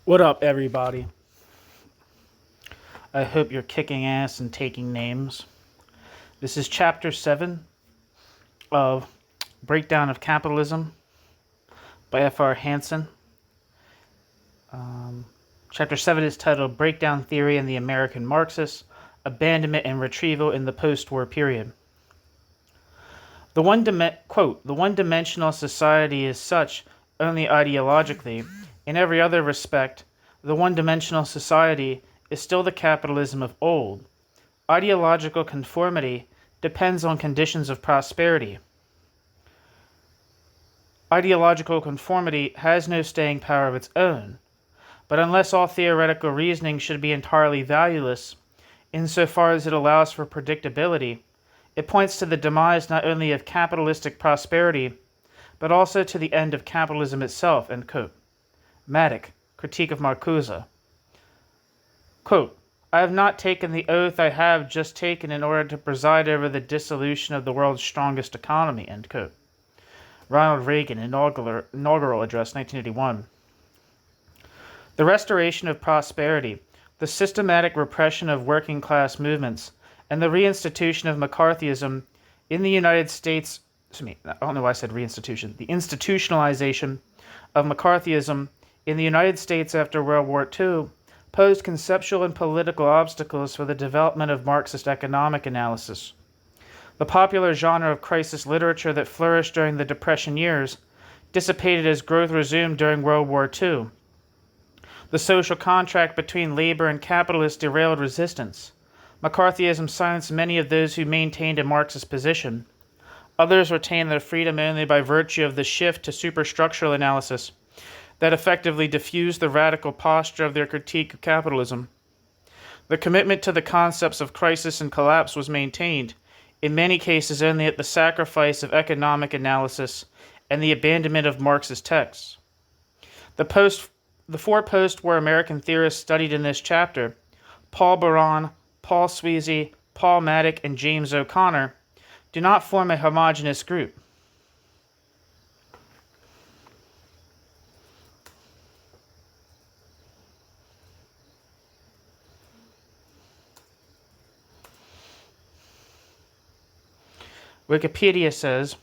What up, everybody? I hope you're kicking ass and taking names. This is Chapter 7 of Breakdown of Capitalism by F.R. Hansen. Chapter 7 is titled Breakdown Theory and the American Marxists, Abandonment and Retrieval in the Postwar Period. The one-dimensional society is such only ideologically. In every other respect, the one-dimensional society is still the capitalism of old. Ideological conformity depends on conditions of prosperity. Ideological conformity has no staying power of its own, but unless all theoretical reasoning should be entirely valueless, insofar as it allows for predictability, it points to the demise not only of capitalistic prosperity, but also to the end of capitalism itself. End quote. Matic, Critique of Marcuse. Quote, I have not taken the oath I have just taken in order to preside over the dissolution of the world's strongest economy. End quote. Ronald Reagan, Inaugural Address, 1981. The restoration of prosperity, the systematic repression of working class movements, and the reinstitution of McCarthyism in the United States, I don't know why I said reinstitution, the institutionalization of McCarthyism in the United States after World War II posed conceptual and political obstacles for the development of Marxist economic analysis. The popular genre of crisis literature that flourished during the Depression years dissipated as growth resumed during World War II. The social contract between labor and capitalists derailed resistance. McCarthyism silenced many of those who maintained a Marxist position. Others retained their freedom only by virtue of the shift to superstructural analysis that effectively diffused the radical posture of their critique of capitalism. The commitment to the concepts of crisis and collapse was maintained, in many cases only at the sacrifice of economic analysis and the abandonment of Marxist texts. The four post-war American theorists studied in this chapter, Paul Baran, Paul Sweezy, Paul Matic, and James O'Connor, do not form a homogeneous group. Wikipedia says,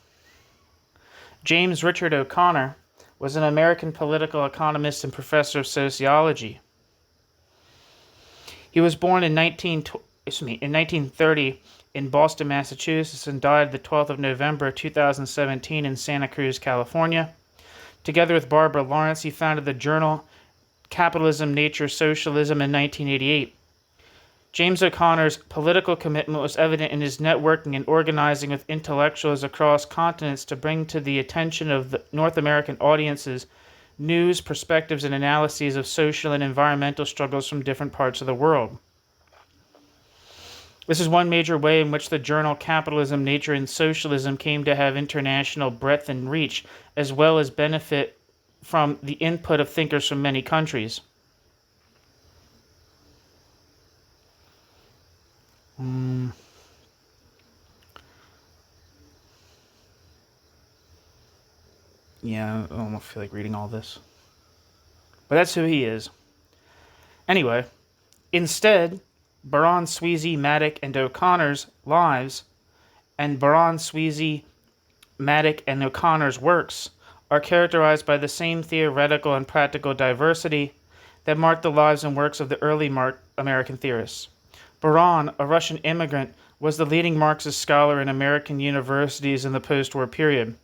James Richard O'Connor was an American political economist and professor of sociology. He was born in 1930 in Boston, Massachusetts, and died the 12th of November 2017 in Santa Cruz, California. Together with Barbara Lawrence, he founded the journal Capitalism, Nature, Socialism in 1988. James O'Connor's political commitment was evident in his networking and organizing with intellectuals across continents to bring to the attention of the North American audiences news, perspectives, and analyses of social and environmental struggles from different parts of the world. This is one major way in which the journal Capitalism, Nature, and Socialism came to have international breadth and reach, as well as benefit from the input of thinkers from many countries. Yeah, I don't feel like reading all this. But that's who he is. Anyway, instead, Baran, Sweezy, Matic, and O'Connor's lives, and Baran, Sweezy, Matic, and O'Connor's works are characterized by the same theoretical and practical diversity that marked the lives and works of the early American theorists. Baran, a Russian immigrant, was the leading Marxist scholar in American universities in the post-war period.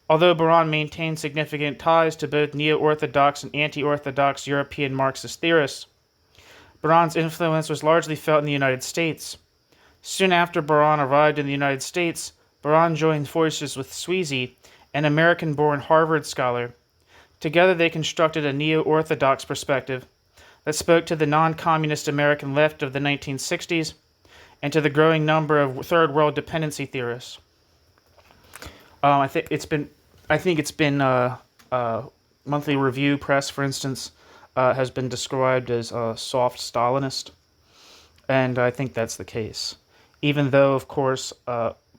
Although Baran maintained significant ties to both Neo-orthodox and anti-orthodox European Marxist theorists, Baran's influence was largely felt in the United States. Soon after Baran arrived in the United States, Baran joined forces with Sweezy, an American-born Harvard scholar. Together they constructed a neo-orthodox perspective that spoke to the non-communist American left of the 1960s and to the growing number of third world dependency theorists. I think it's been Monthly Review Press, for instance, has been described as a soft Stalinist, and I think that's the case. Even though, of course,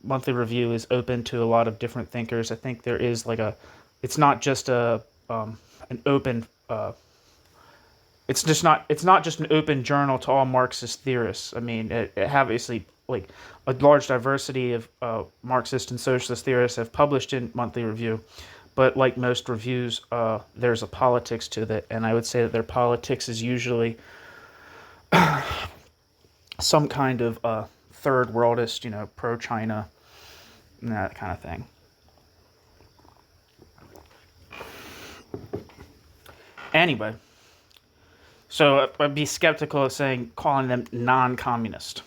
Monthly Review is open to a lot of different thinkers, I think there is it's not just an open it's not just an open journal to all Marxist theorists. I mean, it obviously, like, a large diversity of Marxist and socialist theorists have published in Monthly Review, but like most reviews, there's a politics to it, and I would say that their politics is usually some kind of third worldist, pro-China, and that kind of thing. Anyway, so I'd be skeptical of calling them non-communist.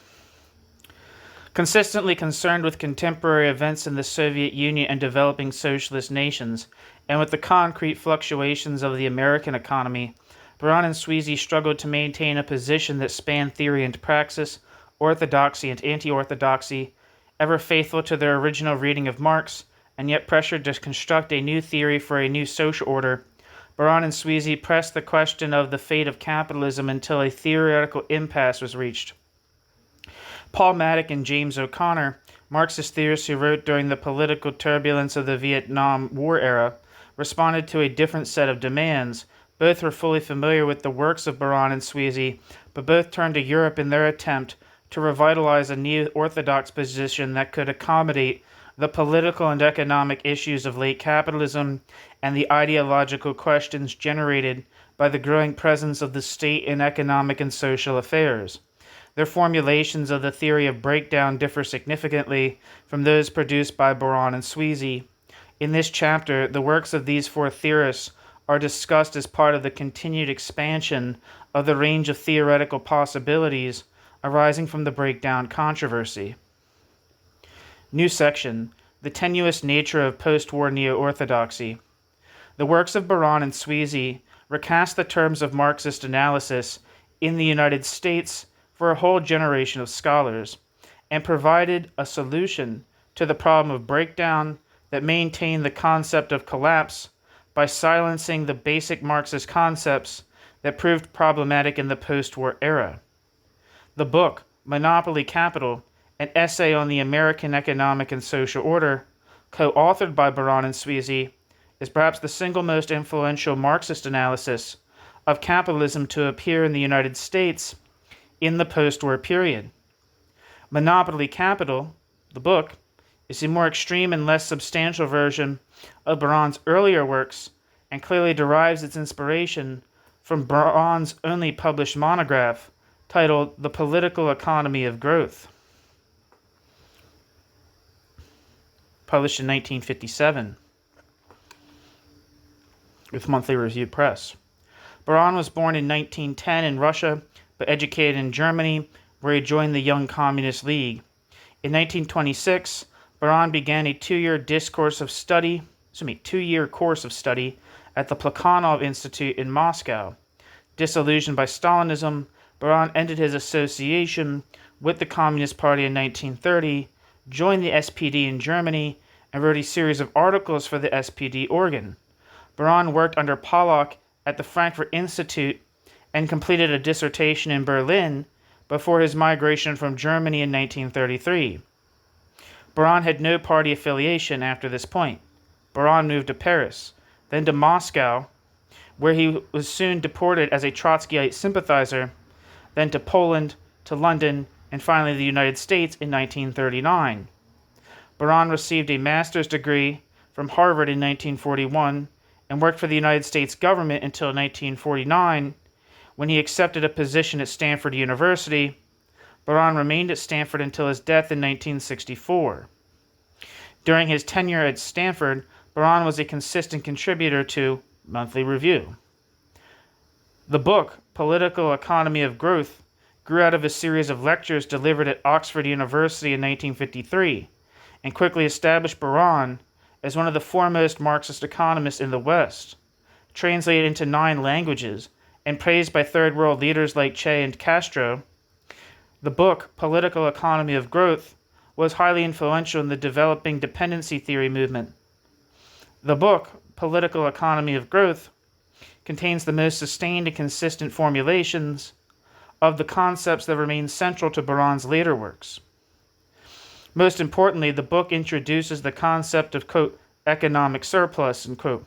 Consistently concerned with contemporary events in the Soviet Union and developing socialist nations, and with the concrete fluctuations of the American economy, Baran and Sweezy struggled to maintain a position that spanned theory and praxis, orthodoxy and anti-orthodoxy, ever faithful to their original reading of Marx, and yet pressured to construct a new theory for a new social order. Baran and Sweezy pressed the question of the fate of capitalism until a theoretical impasse was reached. Paul Maddock and James O'Connor, Marxist theorists who wrote during the political turbulence of the Vietnam War era, responded to a different set of demands. Both were fully familiar with the works of Baran and Sweezy, but both turned to Europe in their attempt to revitalize a neo-orthodox position that could accommodate the political and economic issues of late capitalism and the ideological questions generated by the growing presence of the state in economic and social affairs. Their formulations of the theory of breakdown differ significantly from those produced by Baran and Sweezy. In this chapter, the works of these four theorists are discussed as part of the continued expansion of the range of theoretical possibilities arising from the breakdown controversy. New section: The tenuous nature of post-war neo-orthodoxy. The works of Baran and Sweezy recast the terms of Marxist analysis in the United States for a whole generation of scholars, and provided a solution to the problem of breakdown that maintained the concept of collapse by silencing the basic Marxist concepts that proved problematic in the post-war era. The book, Monopoly Capital, an essay on the American economic and social order, co-authored by Baran and Sweezy, is perhaps the single most influential Marxist analysis of capitalism to appear in the United States in the post-war period. Monopoly Capital, the book, is a more extreme and less substantial version of Baran's earlier works and clearly derives its inspiration from Baran's only published monograph titled The Political Economy of Growth, published in 1957 with Monthly Review Press. Baran was born in 1910 in Russia, but educated in Germany, where he joined the Young Communist League. In 1926, Baran began a two-year course of study at the Plekhanov Institute in Moscow. Disillusioned by Stalinism, Baran ended his association with the Communist Party in 1930, joined the SPD in Germany, and wrote a series of articles for the SPD organ. Baran worked under Pollock at the Frankfurt Institute and completed a dissertation in Berlin before his migration from Germany in 1933. Baran had no party affiliation after this point. Baran moved to Paris, then to Moscow, where he was soon deported as a Trotskyite sympathizer, then to Poland, to London, and finally the United States in 1939. Baran received a master's degree from Harvard in 1941 and worked for the United States government until 1949, when he accepted a position at Stanford University. Baran remained at Stanford until his death in 1964. During his tenure at Stanford, Baran was a consistent contributor to Monthly Review. The book, Political Economy of Growth, grew out of a series of lectures delivered at Oxford University in 1953, and quickly established Baran as one of the foremost Marxist economists in the West. Translated into 9 languages and praised by third world leaders like Che and Castro, the book, Political Economy of Growth, was highly influential in the developing dependency theory movement. The book, Political Economy of Growth, contains the most sustained and consistent formulations of the concepts that remain central to Baran's later works. Most importantly, the book introduces the concept of, quote, economic surplus, unquote,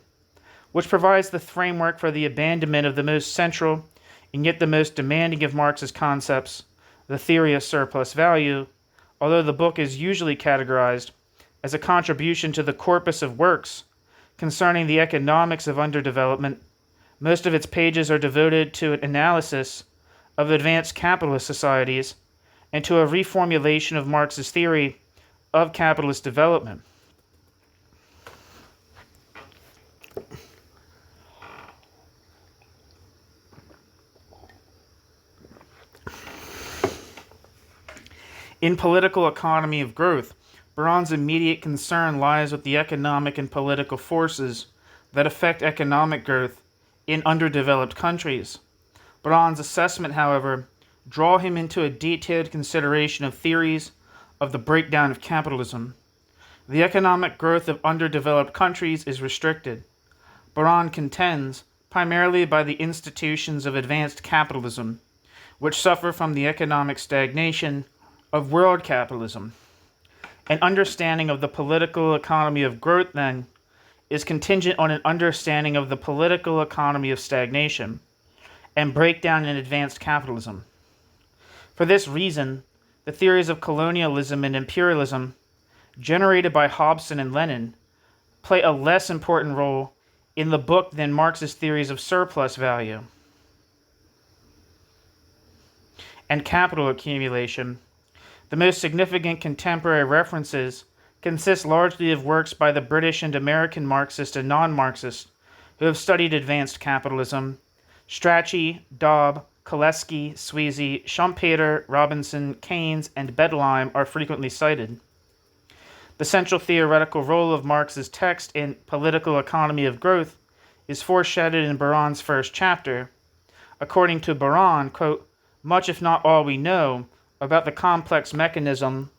which provides the framework for the abandonment of the most central and yet the most demanding of Marx's concepts, the theory of surplus value, although the book is usually categorized as a contribution to the corpus of works concerning the economics of underdevelopment, most of its pages are devoted to an analysis of advanced capitalist societies and to a reformulation of Marx's theory of capitalist development. In Political Economy of Growth, Baran's immediate concern lies with the economic and political forces that affect economic growth in underdeveloped countries. Baran's assessment, however, draw him into a detailed consideration of theories of the breakdown of capitalism. The economic growth of underdeveloped countries is restricted, Baran contends, primarily by the institutions of advanced capitalism, which suffer from the economic stagnation of world capitalism. An understanding of the political economy of growth, then, is contingent on an understanding of the political economy of stagnation and breakdown in advanced capitalism. For this reason, the theories of colonialism and imperialism, generated by Hobson and Lenin, play a less important role in the book than Marx's theories of surplus value and capital accumulation. The most significant contemporary references consist largely of works by the British and American Marxists and non-Marxists who have studied advanced capitalism. Strachey, Dobb, Koleski, Sweezy, Schumpeter, Robinson, Keynes, and Bedleim are frequently cited. The central theoretical role of Marx's text in Political Economy of Growth is foreshadowed in Baran's first chapter. According to Baran, quote, much if not all we know about the complex mechanism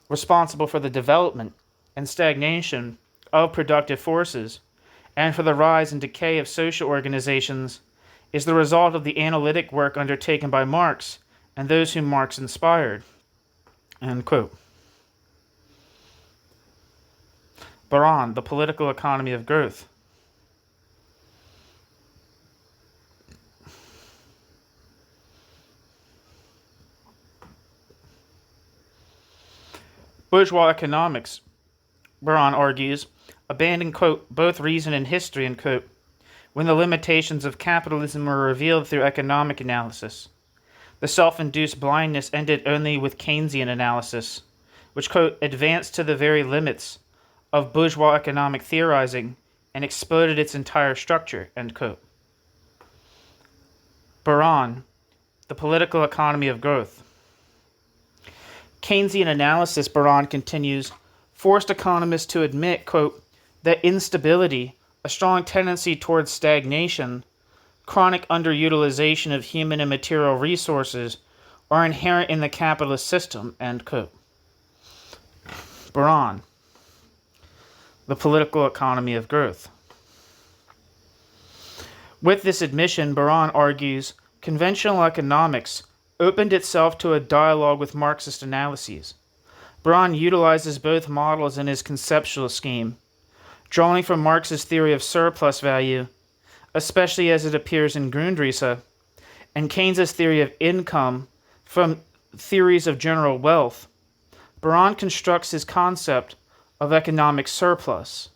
responsible for the development and stagnation of productive forces and for the rise and decay of social organizations is the result of the analytic work undertaken by Marx and those whom Marx inspired. End quote. Baran, The Political Economy of Growth. Bourgeois economics, Baran argues, abandon, quote, both reason and history, end quote, when the limitations of capitalism were revealed through economic analysis. The self-induced blindness ended only with Keynesian analysis, which, quote, advanced to the very limits of bourgeois economic theorizing and exploded its entire structure, end quote. Baran, The Political Economy of Growth. Keynesian analysis, Baran continues, forced economists to admit, quote, that instability, a strong tendency towards stagnation, chronic underutilization of human and material resources are inherent in the capitalist system, end quote. Baran, The Political Economy of Growth. With this admission, Baran argues, conventional economics opened itself to a dialogue with Marxist analyses. Baran utilizes both models in his conceptual scheme, drawing from Marx's theory of surplus value, especially as it appears in Grundrisse, and Keynes's theory of income from theories of general wealth. Baran constructs his concept of economic surplus.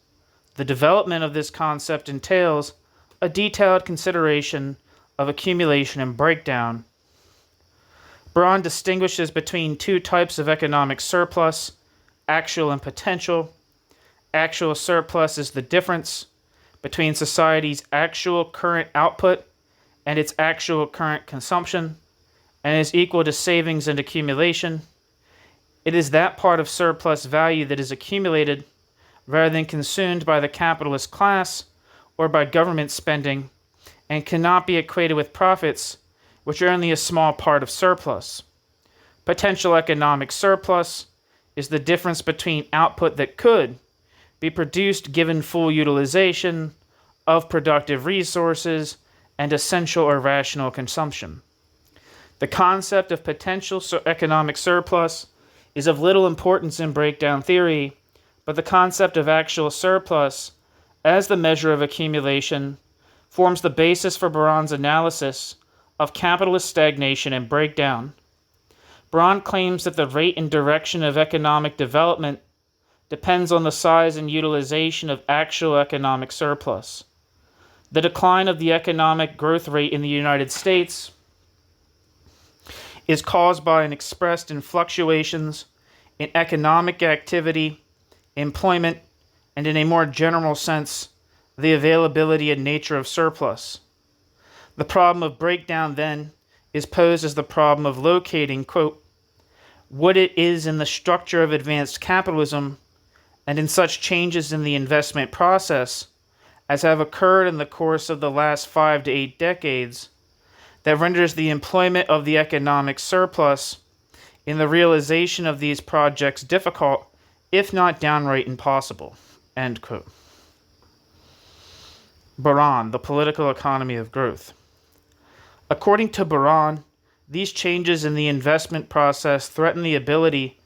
The development of this concept entails a detailed consideration of accumulation and breakdown. Baran distinguishes between two types of economic surplus, actual and potential. Actual surplus is the difference between society's actual current output and its actual current consumption, and is equal to savings and accumulation. It is that part of surplus value that is accumulated rather than consumed by the capitalist class or by government spending, and cannot be equated with profits, which are only a small part of surplus. Potential economic surplus is the difference between output that could be produced given full utilization of productive resources and essential or rational consumption. The concept of potential economic surplus is of little importance in breakdown theory, but the concept of actual surplus as the measure of accumulation forms the basis for Baran's analysis of capitalist stagnation and breakdown. Braun claims that the rate and direction of economic development depends on the size and utilization of actual economic surplus. The decline of the economic growth rate in the United States is caused by and expressed in fluctuations in economic activity, employment, and in a more general sense, the availability and nature of surplus. The problem of breakdown, then, is posed as the problem of locating, quote, what it is in the structure of advanced capitalism and in such changes in the investment process as have occurred in the course of the last 5 to 8 decades that renders the employment of the economic surplus in the realization of these projects difficult, if not downright impossible. End quote. Braun, the political economy of growth. According to Braun, these changes in the investment process threaten the ability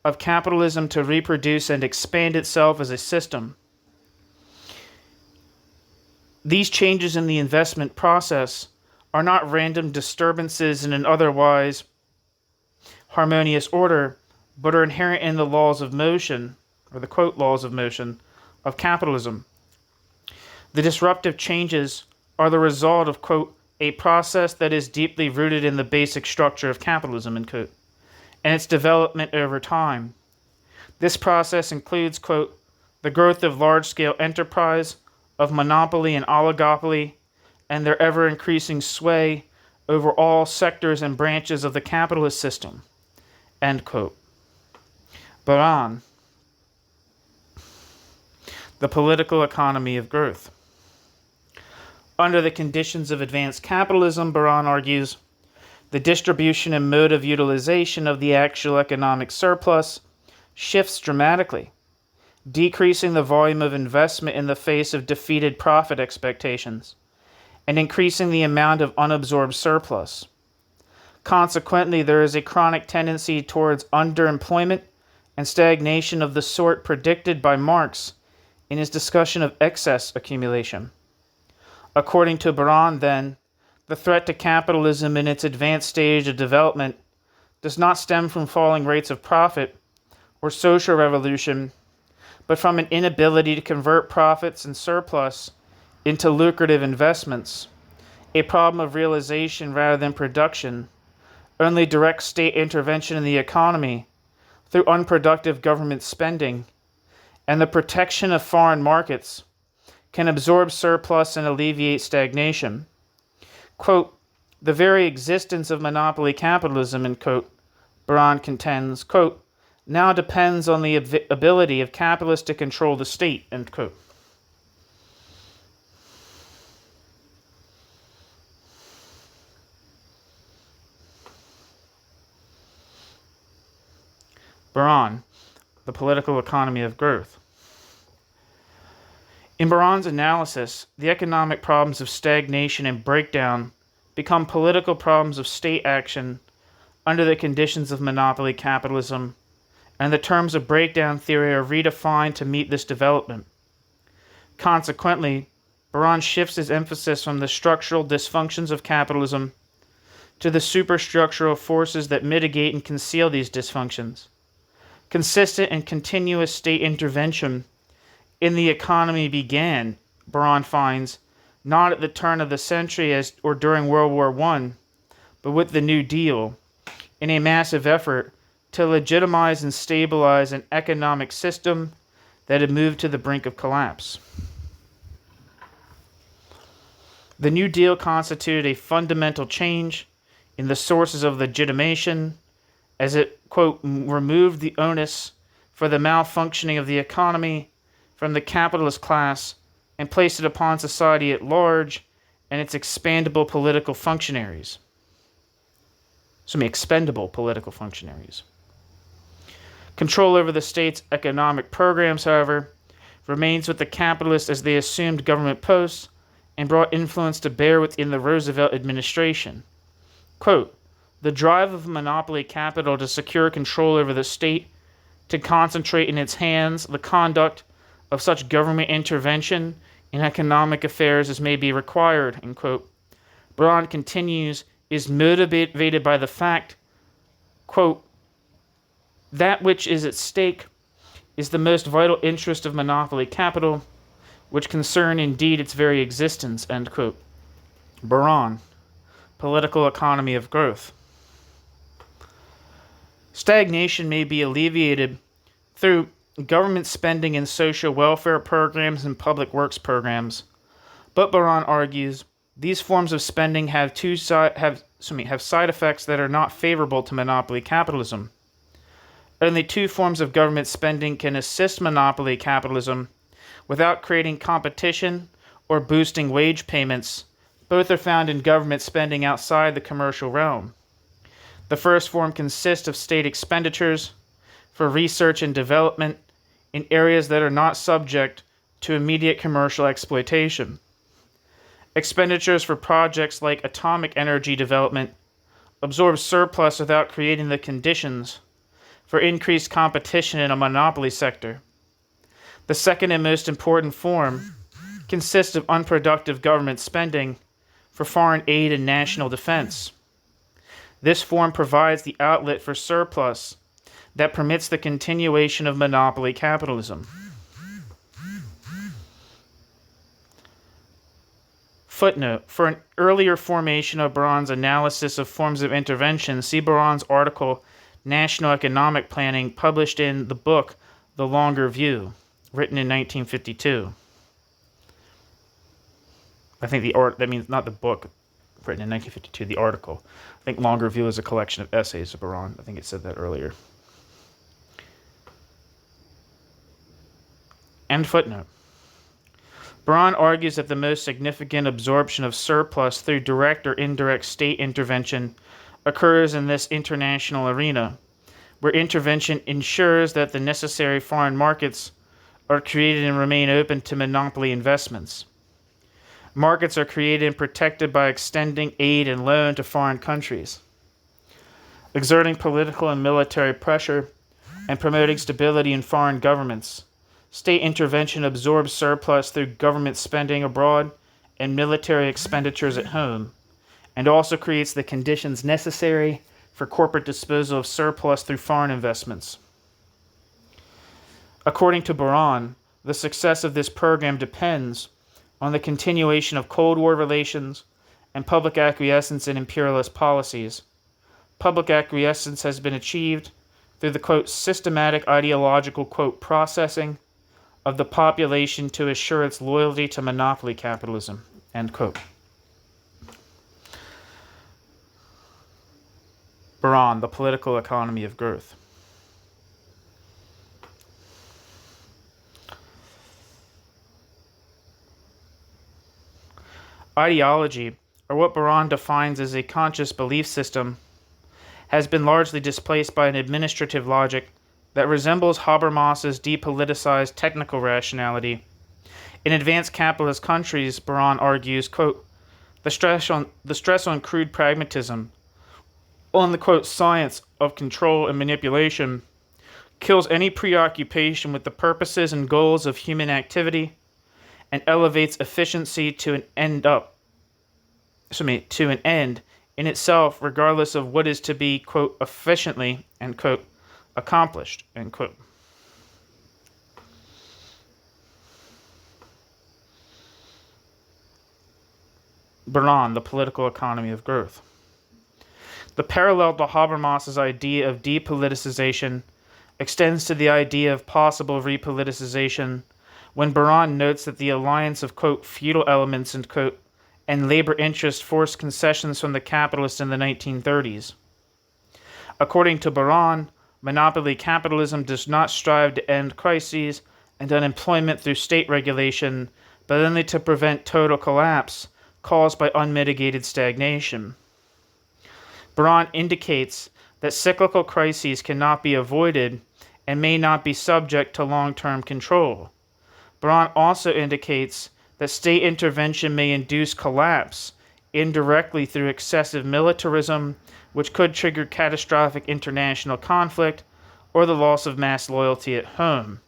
of capitalism to reproduce and expand itself as a system. These changes in the investment process are not random disturbances in an otherwise harmonious order, but are inherent in the laws of motion, or the quote laws of motion, of capitalism. The disruptive changes are the result of, quote, a process that is deeply rooted in the basic structure of capitalism, end quote, and its development over time. This process includes, quote, the growth of large-scale enterprise, of monopoly and oligopoly, and their ever-increasing sway over all sectors and branches of the capitalist system, end quote. Braun, the political economy of growth. Under the conditions of advanced capitalism, Braun argues, the distribution and mode of utilization of the actual economic surplus shifts dramatically, decreasing the volume of investment in the face of defeated profit expectations, and increasing the amount of unabsorbed surplus. Consequently, there is a chronic tendency towards underemployment and stagnation of the sort predicted by Marx in his discussion of excess accumulation. According to Braun, then, the threat to capitalism in its advanced stage of development does not stem from falling rates of profit or social revolution, but from an inability to convert profits and surplus into lucrative investments, a problem of realization rather than production. Only direct state intervention in the economy through unproductive government spending and the protection of foreign markets can absorb surplus and alleviate stagnation. Quote, the very existence of monopoly capitalism, end quote, Braun contends, quote, now depends on the ability of capitalists to control the state, end quote. Braun, the political economy of growth. In Braun's analysis, the economic problems of stagnation and breakdown become political problems of state action under the conditions of monopoly capitalism, and the terms of breakdown theory are redefined to meet this development. Consequently, Braun shifts his emphasis from the structural dysfunctions of capitalism to the superstructural forces that mitigate and conceal these dysfunctions. Consistent and continuous state intervention in the economy began, Braun finds, not at the turn of the century or during World War I, but with the New Deal, in a massive effort to legitimize and stabilize an economic system that had moved to the brink of collapse. The New Deal constituted a fundamental change in the sources of legitimation, as it, quote, removed the onus for the malfunctioning of the economy from the capitalist class and placed it upon society at large and its expandable political functionaries. Expendable political functionaries. Control over the state's economic programs, however, remains with the capitalists as they assumed government posts and brought influence to bear within the Roosevelt administration. Quote, the drive of monopoly capital to secure control over the state, to concentrate in its hands the conduct of such government intervention in economic affairs as may be required, end quote. Braun continues is motivated by the fact, quote, that which is at stake is the most vital interest of monopoly capital, which concern indeed its very existence, end quote. Baron, Political Economy of Growth. Stagnation may be alleviated through government spending in social welfare programs and public works programs, but Baron argues these forms of spending have side effects that are not favorable to monopoly capitalism. Only two forms of government spending can assist monopoly capitalism without creating competition or boosting wage payments. Both are found in government spending outside the commercial realm. The first form consists of state expenditures for research and development in areas that are not subject to immediate commercial exploitation. Expenditures for projects like atomic energy development absorb surplus without creating the conditions for increased competition in a monopoly sector. The second and most important form consists of unproductive government spending for foreign aid and national defense. This form provides the outlet for surplus that permits the continuation of monopoly capitalism. Footnote: for an earlier formation of Baron's analysis of forms of intervention, see Baron's article National Economic Planning, published in the book The Longer View, written in 1952. I think that means not the book written in 1952, the article. I think Longer View is a collection of essays of Baron. I think it said that earlier. End footnote. Baron argues that the most significant absorption of surplus through direct or indirect state intervention occurs in this international arena, where intervention ensures that the necessary foreign markets are created and remain open to monopoly investments. Markets are created and protected by extending aid and loan to foreign countries, exerting political and military pressure, and promoting stability in foreign governments. State intervention absorbs surplus through government spending abroad and military expenditures at home, and also creates the conditions necessary for corporate disposal of surplus through foreign investments. According to Baron, the success of this program depends on the continuation of Cold War relations and public acquiescence in imperialist policies. Public acquiescence has been achieved through the, quote, systematic ideological, quote, processing of the population to assure its loyalty to monopoly capitalism, end quote. Baron, The Political Economy of Growth. Ideology, or what Baron defines as a conscious belief system, has been largely displaced by an administrative logic that resembles Habermas's depoliticized technical rationality. In advanced capitalist countries, Baron argues, quote, the stress on crude pragmatism, on the, quote, science of control and manipulation, kills any preoccupation with the purposes and goals of human activity and elevates efficiency to an end in itself, regardless of what is to be, quote, efficiently, end quote, accomplished, end quote. Baron, The Political Economy of Growth. The parallel to Habermas's idea of depoliticization extends to the idea of possible repoliticization when Baron notes that the alliance of, quote, feudal elements, end quote, and labor interests forced concessions from the capitalists in the 1930s. According to Baron, monopoly capitalism does not strive to end crises and unemployment through state regulation, but only to prevent total collapse caused by unmitigated stagnation. Baron indicates that cyclical crises cannot be avoided and may not be subject to long-term control. Baron also indicates that state intervention may induce collapse indirectly through excessive militarism, which could trigger catastrophic international conflict or the loss of mass loyalty at home.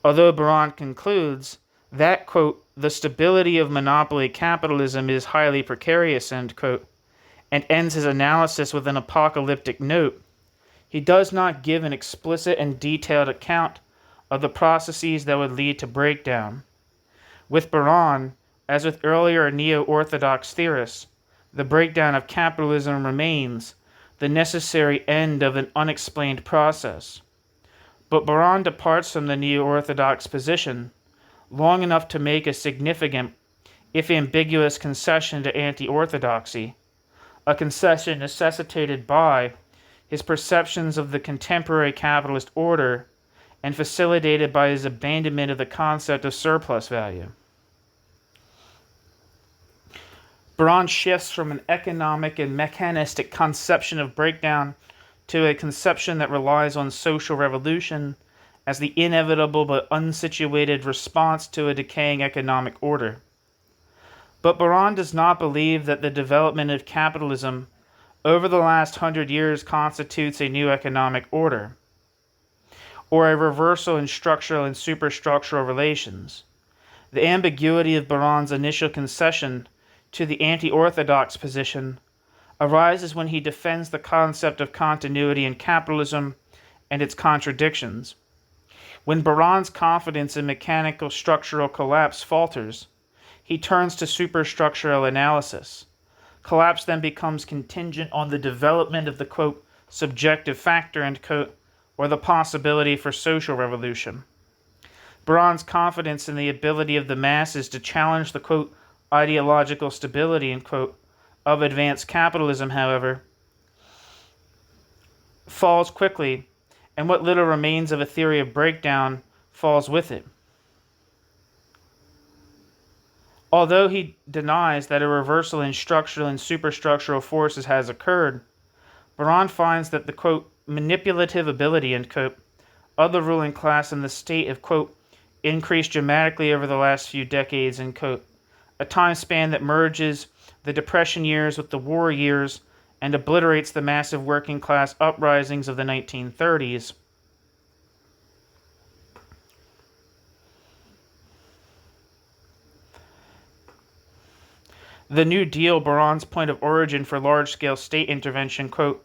Although Baron concludes that, quote, the stability of monopoly capitalism is highly precarious, end quote, and ends his analysis with an apocalyptic note, he does not give an explicit and detailed account of the processes that would lead to breakdown. With Baran, as with earlier neo-orthodox theorists, the breakdown of capitalism remains the necessary end of an unexplained process. But Baran departs from the neo-orthodox position long enough to make a significant, if ambiguous, concession to anti-orthodoxy, a concession necessitated by his perceptions of the contemporary capitalist order and facilitated by his abandonment of the concept of surplus value. Baran shifts from an economic and mechanistic conception of breakdown to a conception that relies on social revolution as the inevitable but unsituated response to a decaying economic order. But Baran does not believe that the development of capitalism over the last 100 years constitutes a new economic order, or a reversal in structural and superstructural relations. The ambiguity of Baran's initial concession to the anti-orthodox position arises when he defends the concept of continuity in capitalism and its contradictions. When Baran's confidence in mechanical structural collapse falters, he turns to superstructural analysis. Collapse then becomes contingent on the development of the, quote, subjective factor, end quote, or the possibility for social revolution. Baran's confidence in the ability of the masses to challenge the, quote, ideological stability, end quote, of advanced capitalism, however, falls quickly, and what little remains of a theory of breakdown falls with it. Although he denies that a reversal in structural and superstructural forces has occurred, Baran finds that the, quote, manipulative ability, end quote, of the ruling class and the state have, quote, increased dramatically over the last few decades, end quote, a time span that merges the Depression years with the war years and obliterates the massive working class uprisings of the 1930s. The New Deal, Baran's point of origin for large-scale state intervention, quote,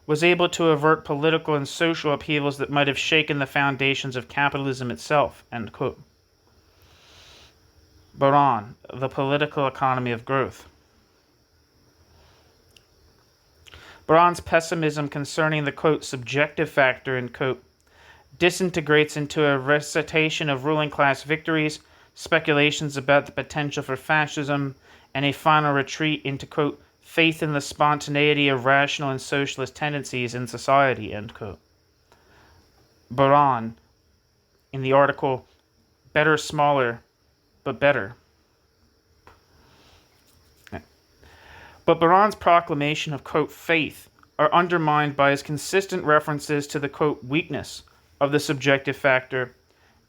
was able to avert political and social upheavals that might have shaken the foundations of capitalism itself, end quote. Baran, the political economy of growth. Baran's pessimism concerning the, quote, subjective factor, end quote, disintegrates into a recitation of ruling class victories, speculations about the potential for fascism, and a final retreat into, quote, faith in the spontaneity of rational and socialist tendencies in society, end quote. Baran, in the article, Better, Smaller, but Better. But Baran's proclamation of, quote, faith are undermined by his consistent references to the, quote, weakness of the subjective factor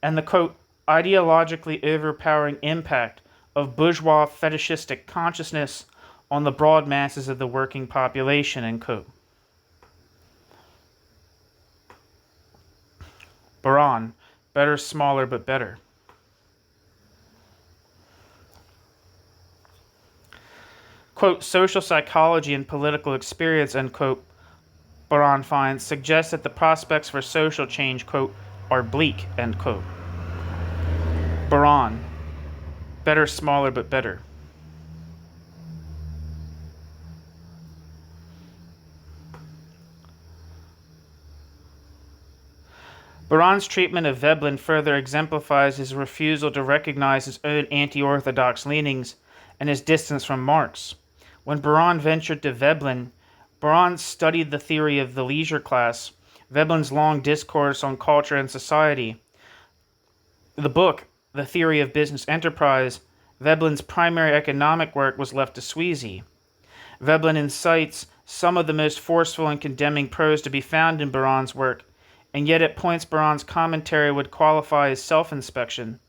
and the, quote, ideologically overpowering impact of bourgeois fetishistic consciousness on the broad masses of the working population, end quote. Baran, Better, Smaller, but Better. Quote, social psychology and political experience, end quote, Baran finds, suggests that the prospects for social change, quote, are bleak, end quote. Baran, Better, Smaller, but Better. Baran's treatment of Veblen further exemplifies his refusal to recognize his own anti-orthodox leanings and his distance from Marx. When Baran ventured to Veblen, Baran studied the theory of the leisure class, Veblen's long discourse on culture and society. The book, The Theory of Business Enterprise, Veblen's primary economic work, was left to Sweezy. Veblen incites some of the most forceful and condemning prose to be found in Baran's work, and yet at points Baran's commentary would qualify as self-inspection.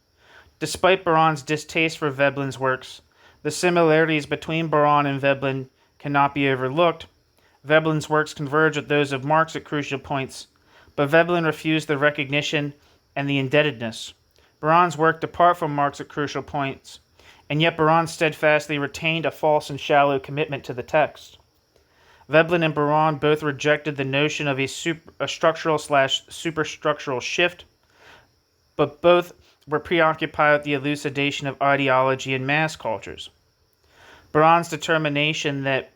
Despite Baran's distaste for Veblen's works, the similarities between Baran and Veblen cannot be overlooked. Veblen's works converge with those of Marx at crucial points, but Veblen refused the recognition and the indebtedness. Baran's work depart from Marx at crucial points, and yet Baran steadfastly retained a false and shallow commitment to the text. Veblen and Baron both rejected the notion of a structural/superstructural shift, but both were preoccupied with the elucidation of ideology and mass cultures. Baron's determination that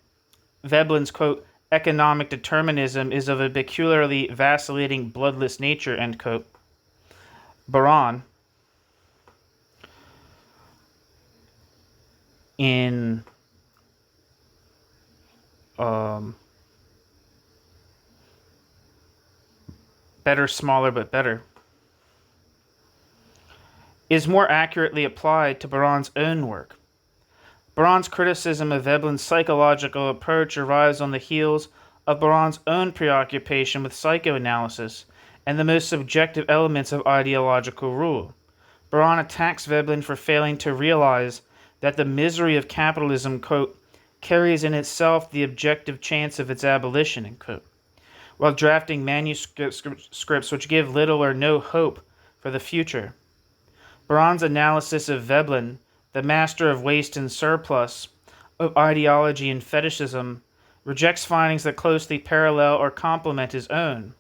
Veblen's, quote, economic determinism is of a peculiarly vacillating, bloodless nature, end quote. Baron, in Better, Smaller, but Better, is more accurately applied to Baron's own work. Baron's criticism of Veblen's psychological approach arrives on the heels of Baron's own preoccupation with psychoanalysis and the most subjective elements of ideological rule. Baron attacks Veblen for failing to realize that the misery of capitalism, quote, carries in itself the objective chance of its abolition, end quote, while drafting manuscripts which give little or no hope for the future. Baron's analysis of Veblen, the master of waste and surplus, of ideology and fetishism, rejects findings that closely parallel or complement his own.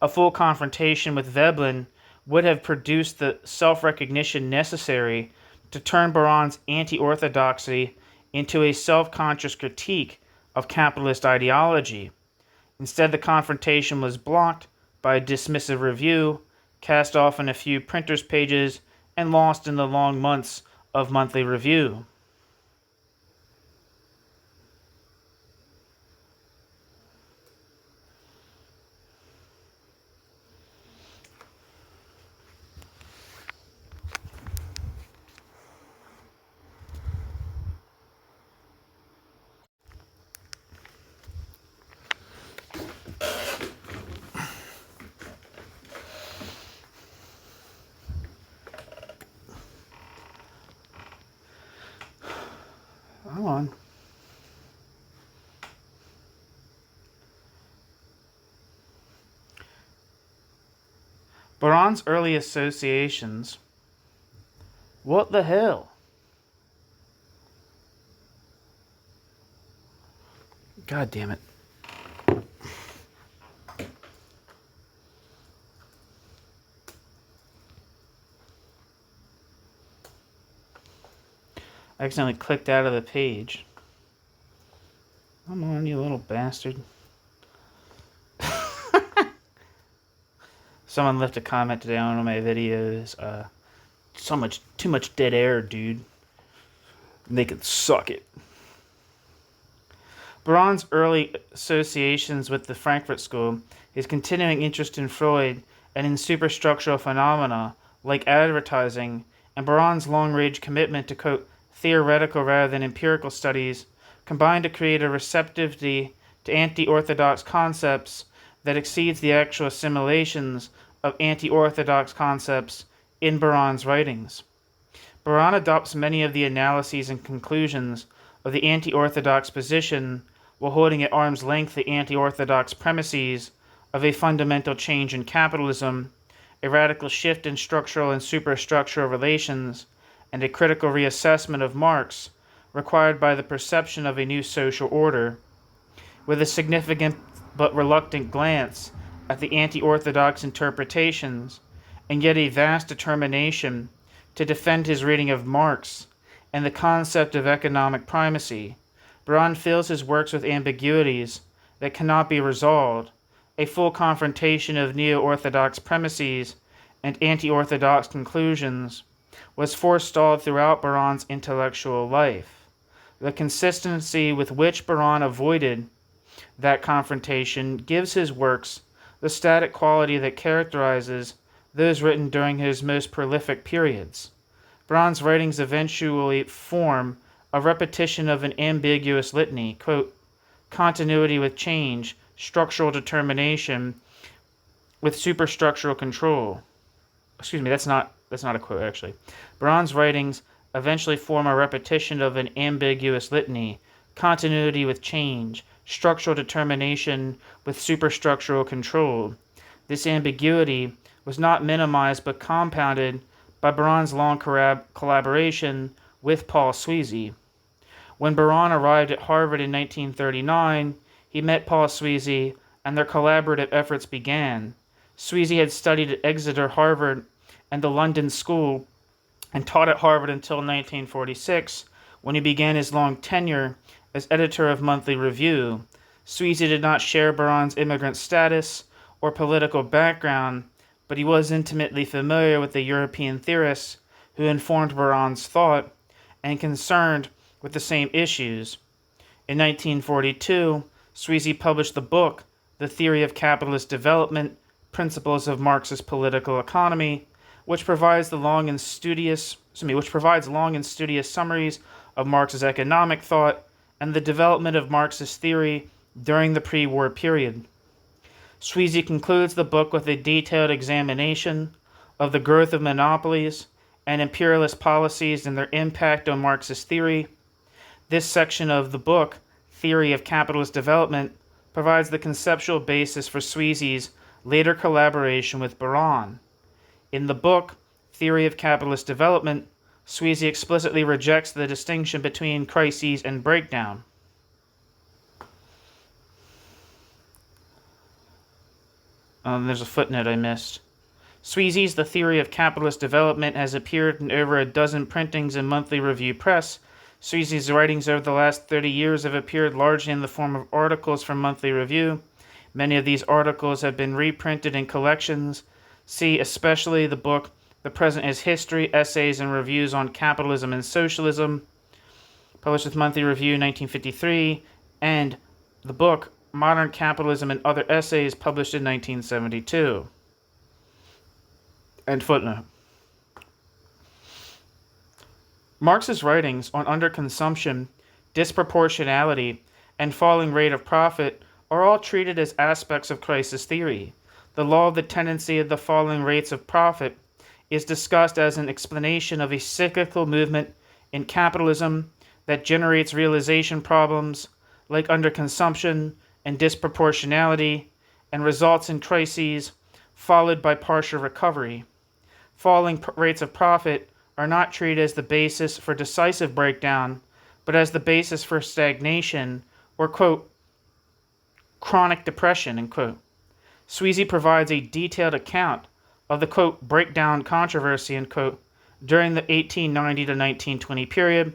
A full confrontation with Veblen would have produced the self-recognition necessary to turn Baron's anti-orthodoxy into a self-conscious critique of capitalist ideology. Instead, the confrontation was blocked by a dismissive review, cast off in a few printer's pages, and lost in the long months of monthly review. Hold on. Baron's early associations. What the hell? God damn it. I accidentally clicked out of the page. Come on, you little bastard. Someone left a comment today on one of my videos. Too much dead air, dude. They could suck it. Baron's early associations with the Frankfurt School, his continuing interest in Freud and in superstructural phenomena like advertising, and Baron's long-range commitment to, quote, theoretical rather than empirical studies combined to create a receptivity to anti-orthodox concepts that exceeds the actual assimilations of anti-orthodox concepts in Baron's writings. Baron adopts many of the analyses and conclusions of the anti-orthodox position while holding at arm's length the anti-orthodox premises of a fundamental change in capitalism, a radical shift in structural and superstructural relations, and a critical reassessment of Marx required by the perception of a new social order. With a significant but reluctant glance at the anti-orthodox interpretations, and yet a vast determination to defend his reading of Marx and the concept of economic primacy, Baron fills his works with ambiguities that cannot be resolved. A full confrontation of neo-orthodox premises and anti-orthodox conclusions was forestalled throughout Baron's intellectual life. The consistency with which Baron avoided that confrontation gives his works the static quality that characterizes those written during his most prolific periods. Baron's writings eventually form a repetition of an ambiguous litany, quote, continuity with change, structural determination with superstructural control. Excuse me, that's not a quote, actually. Baron's writings eventually form a repetition of an ambiguous litany, continuity with change, structural determination with superstructural control. This ambiguity was not minimized but compounded by Baron's long collaboration with Paul Sweezy. When Baron arrived at Harvard in 1939, he met Paul Sweezy, and their collaborative efforts began. Sweezy had studied at Exeter, Harvard, and the London School, and taught at Harvard until 1946, when he began his long tenure as editor of Monthly Review. Sweezy did not share Baran's immigrant status or political background, but he was intimately familiar with the European theorists who informed Baran's thought and concerned with the same issues. In 1942, Sweezy published the book The Theory of Capitalist Development, Principles of Marxist Political Economy, which provides long and studious summaries of Marx's economic thought and the development of Marxist theory during the pre-war period. Sweezy concludes the book with a detailed examination of the growth of monopolies and imperialist policies and their impact on Marxist theory. This section of the book, Theory of Capitalist Development, provides the conceptual basis for Sweezy's later collaboration with Baran. In the book, Theory of Capitalist Development, Sweezy explicitly rejects the distinction between crises and breakdown. There's a footnote I missed. Sweezy's The Theory of Capitalist Development has appeared in over a dozen printings in Monthly Review Press. Sweezy's writings over the last 30 years have appeared largely in the form of articles from Monthly Review. Many of these articles have been reprinted in collections. See especially the book The Present is History, Essays and Reviews on Capitalism and Socialism, published with Monthly Review 1953, and the book Modern Capitalism and Other Essays, published in 1972. End footnote. Marx's writings on underconsumption, disproportionality, and falling rate of profit are all treated as aspects of crisis theory. The law of the tendency of the falling rates of profit is discussed as an explanation of a cyclical movement in capitalism that generates realization problems like underconsumption and disproportionality and results in crises followed by partial recovery. Falling rates of profit are not treated as the basis for decisive breakdown, but as the basis for stagnation or, quote, chronic depression, end quote. Sweezy provides a detailed account of the, quote, breakdown controversy, end quote, during the 1890 to 1920 period,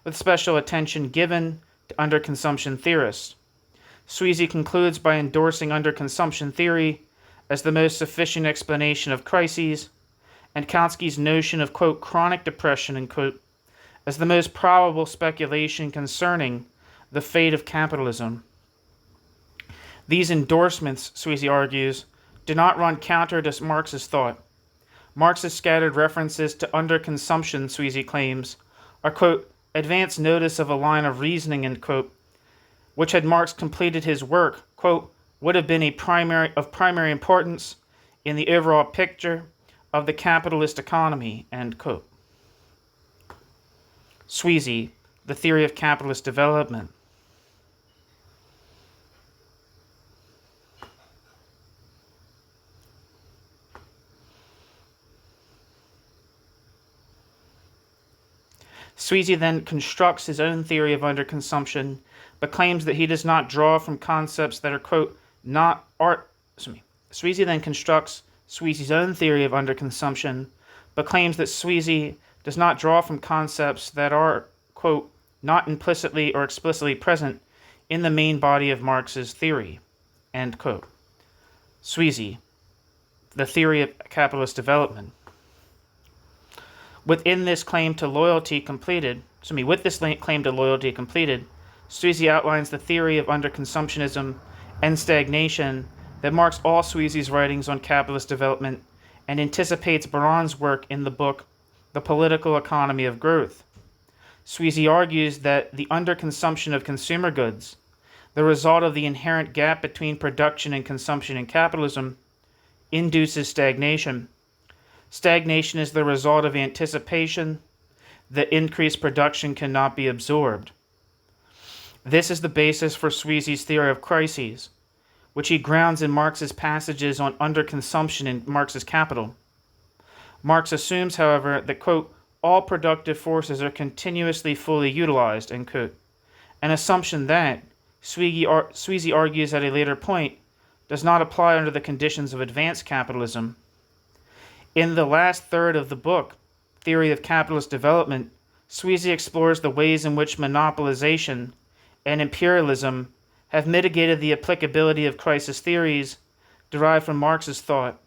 with special attention given to underconsumption theorists. Sweezy concludes by endorsing underconsumption theory as the most sufficient explanation of crises, and Kautsky's notion of, quote, chronic depression, end quote, as the most probable speculation concerning the fate of capitalism. These endorsements, Sweezy argues, do not run counter to Marx's thought. Marx's scattered references to underconsumption, Sweezy claims, are, quote, advance notice of a line of reasoning, end quote, which had Marx completed his work, quote, would have been of primary importance in the overall picture of the capitalist economy, end quote. Sweezy, The Theory of Capitalist Development. Sweezy then constructs his own theory of underconsumption, but claims that he does not draw from concepts that are, quote, Sweezy then constructs Sweezy's own theory of underconsumption, but claims that Sweezy does not draw from concepts that are, quote, not implicitly or explicitly present in the main body of Marx's theory, end quote. Sweezy, The Theory of Capitalist Development. With this claim to loyalty completed, Sweezy outlines the theory of underconsumptionism and stagnation that marks all Sweezy's writings on capitalist development and anticipates Baran's work in the book The Political Economy of Growth. Sweezy argues that the underconsumption of consumer goods, the result of the inherent gap between production and consumption in capitalism, induces stagnation. Stagnation is the result of anticipation that increased production cannot be absorbed. This is the basis for Sweezy's theory of crises, which he grounds in Marx's passages on underconsumption in Marx's Capital. Marx assumes, however, that, quote, all productive forces are continuously fully utilized, end quote, an assumption that, Sweezy argues at a later point, does not apply under the conditions of advanced capitalism. In the last third of the book, Theory of Capitalist Development, Sweezy explores the ways in which monopolization and imperialism have mitigated the applicability of crisis theories derived from Marx's thought.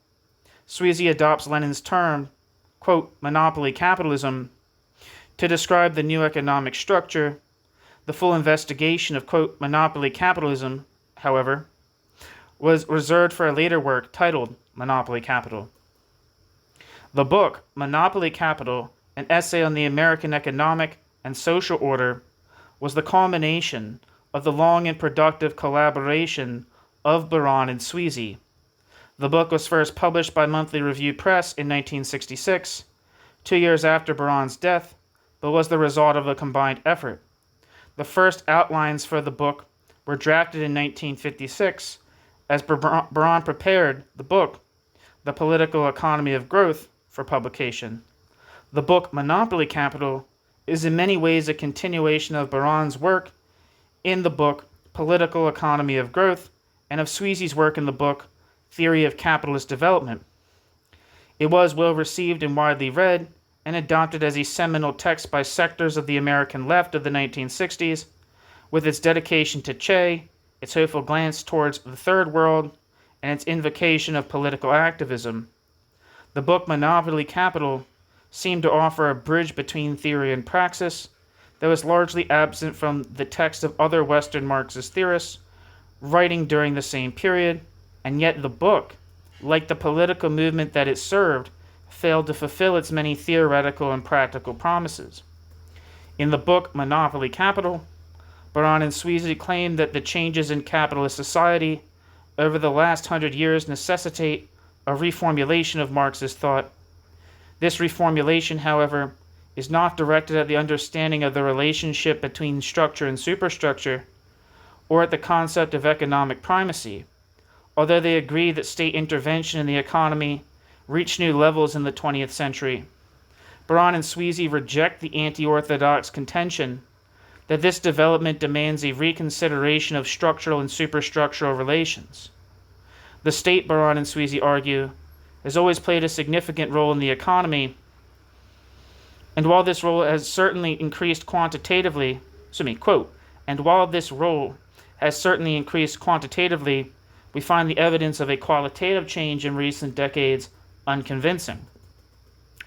Sweezy adopts Lenin's term, quote, monopoly capitalism, to describe the new economic structure. The full investigation of, quote, monopoly capitalism, however, was reserved for a later work titled Monopoly Capital. The book, Monopoly Capital, an essay on the American economic and social order, was the culmination of the long and productive collaboration of Baran and Sweezy. The book was first published by Monthly Review Press in 1966, 2 years after Baran's death, but was the result of a combined effort. The first outlines for the book were drafted in 1956 as Baran prepared the book, The Political Economy of Growth, for publication. The book Monopoly Capital is in many ways a continuation of Baran's work in the book Political Economy of Growth and of Sweezy's work in the book Theory of Capitalist Development. It was well received and widely read, and adopted as a seminal text by sectors of the American left of the 1960s, with its dedication to Che, its hopeful glance towards the Third World, and its invocation of political activism. The book Monopoly Capital seemed to offer a bridge between theory and praxis that was largely absent from the text of other Western Marxist theorists writing during the same period, and yet the book, like the political movement that it served, failed to fulfill its many theoretical and practical promises. In the book Monopoly Capital, Baran and Sweezy claim that the changes in capitalist society over the last 100 years necessitate a reformulation of Marxist thought. This reformulation, however, is not directed at the understanding of the relationship between structure and superstructure, or at the concept of economic primacy, although they agree that state intervention in the economy reached new levels in the 20th century. Baran and Sweezy reject the anti-orthodox contention that this development demands a reconsideration of structural and superstructural relations. The state, Baran and Sweezy argue, has always played a significant role in the economy, and while this role has certainly increased quantitatively, and while this role has certainly increased quantitatively, we find the evidence of a qualitative change in recent decades unconvincing.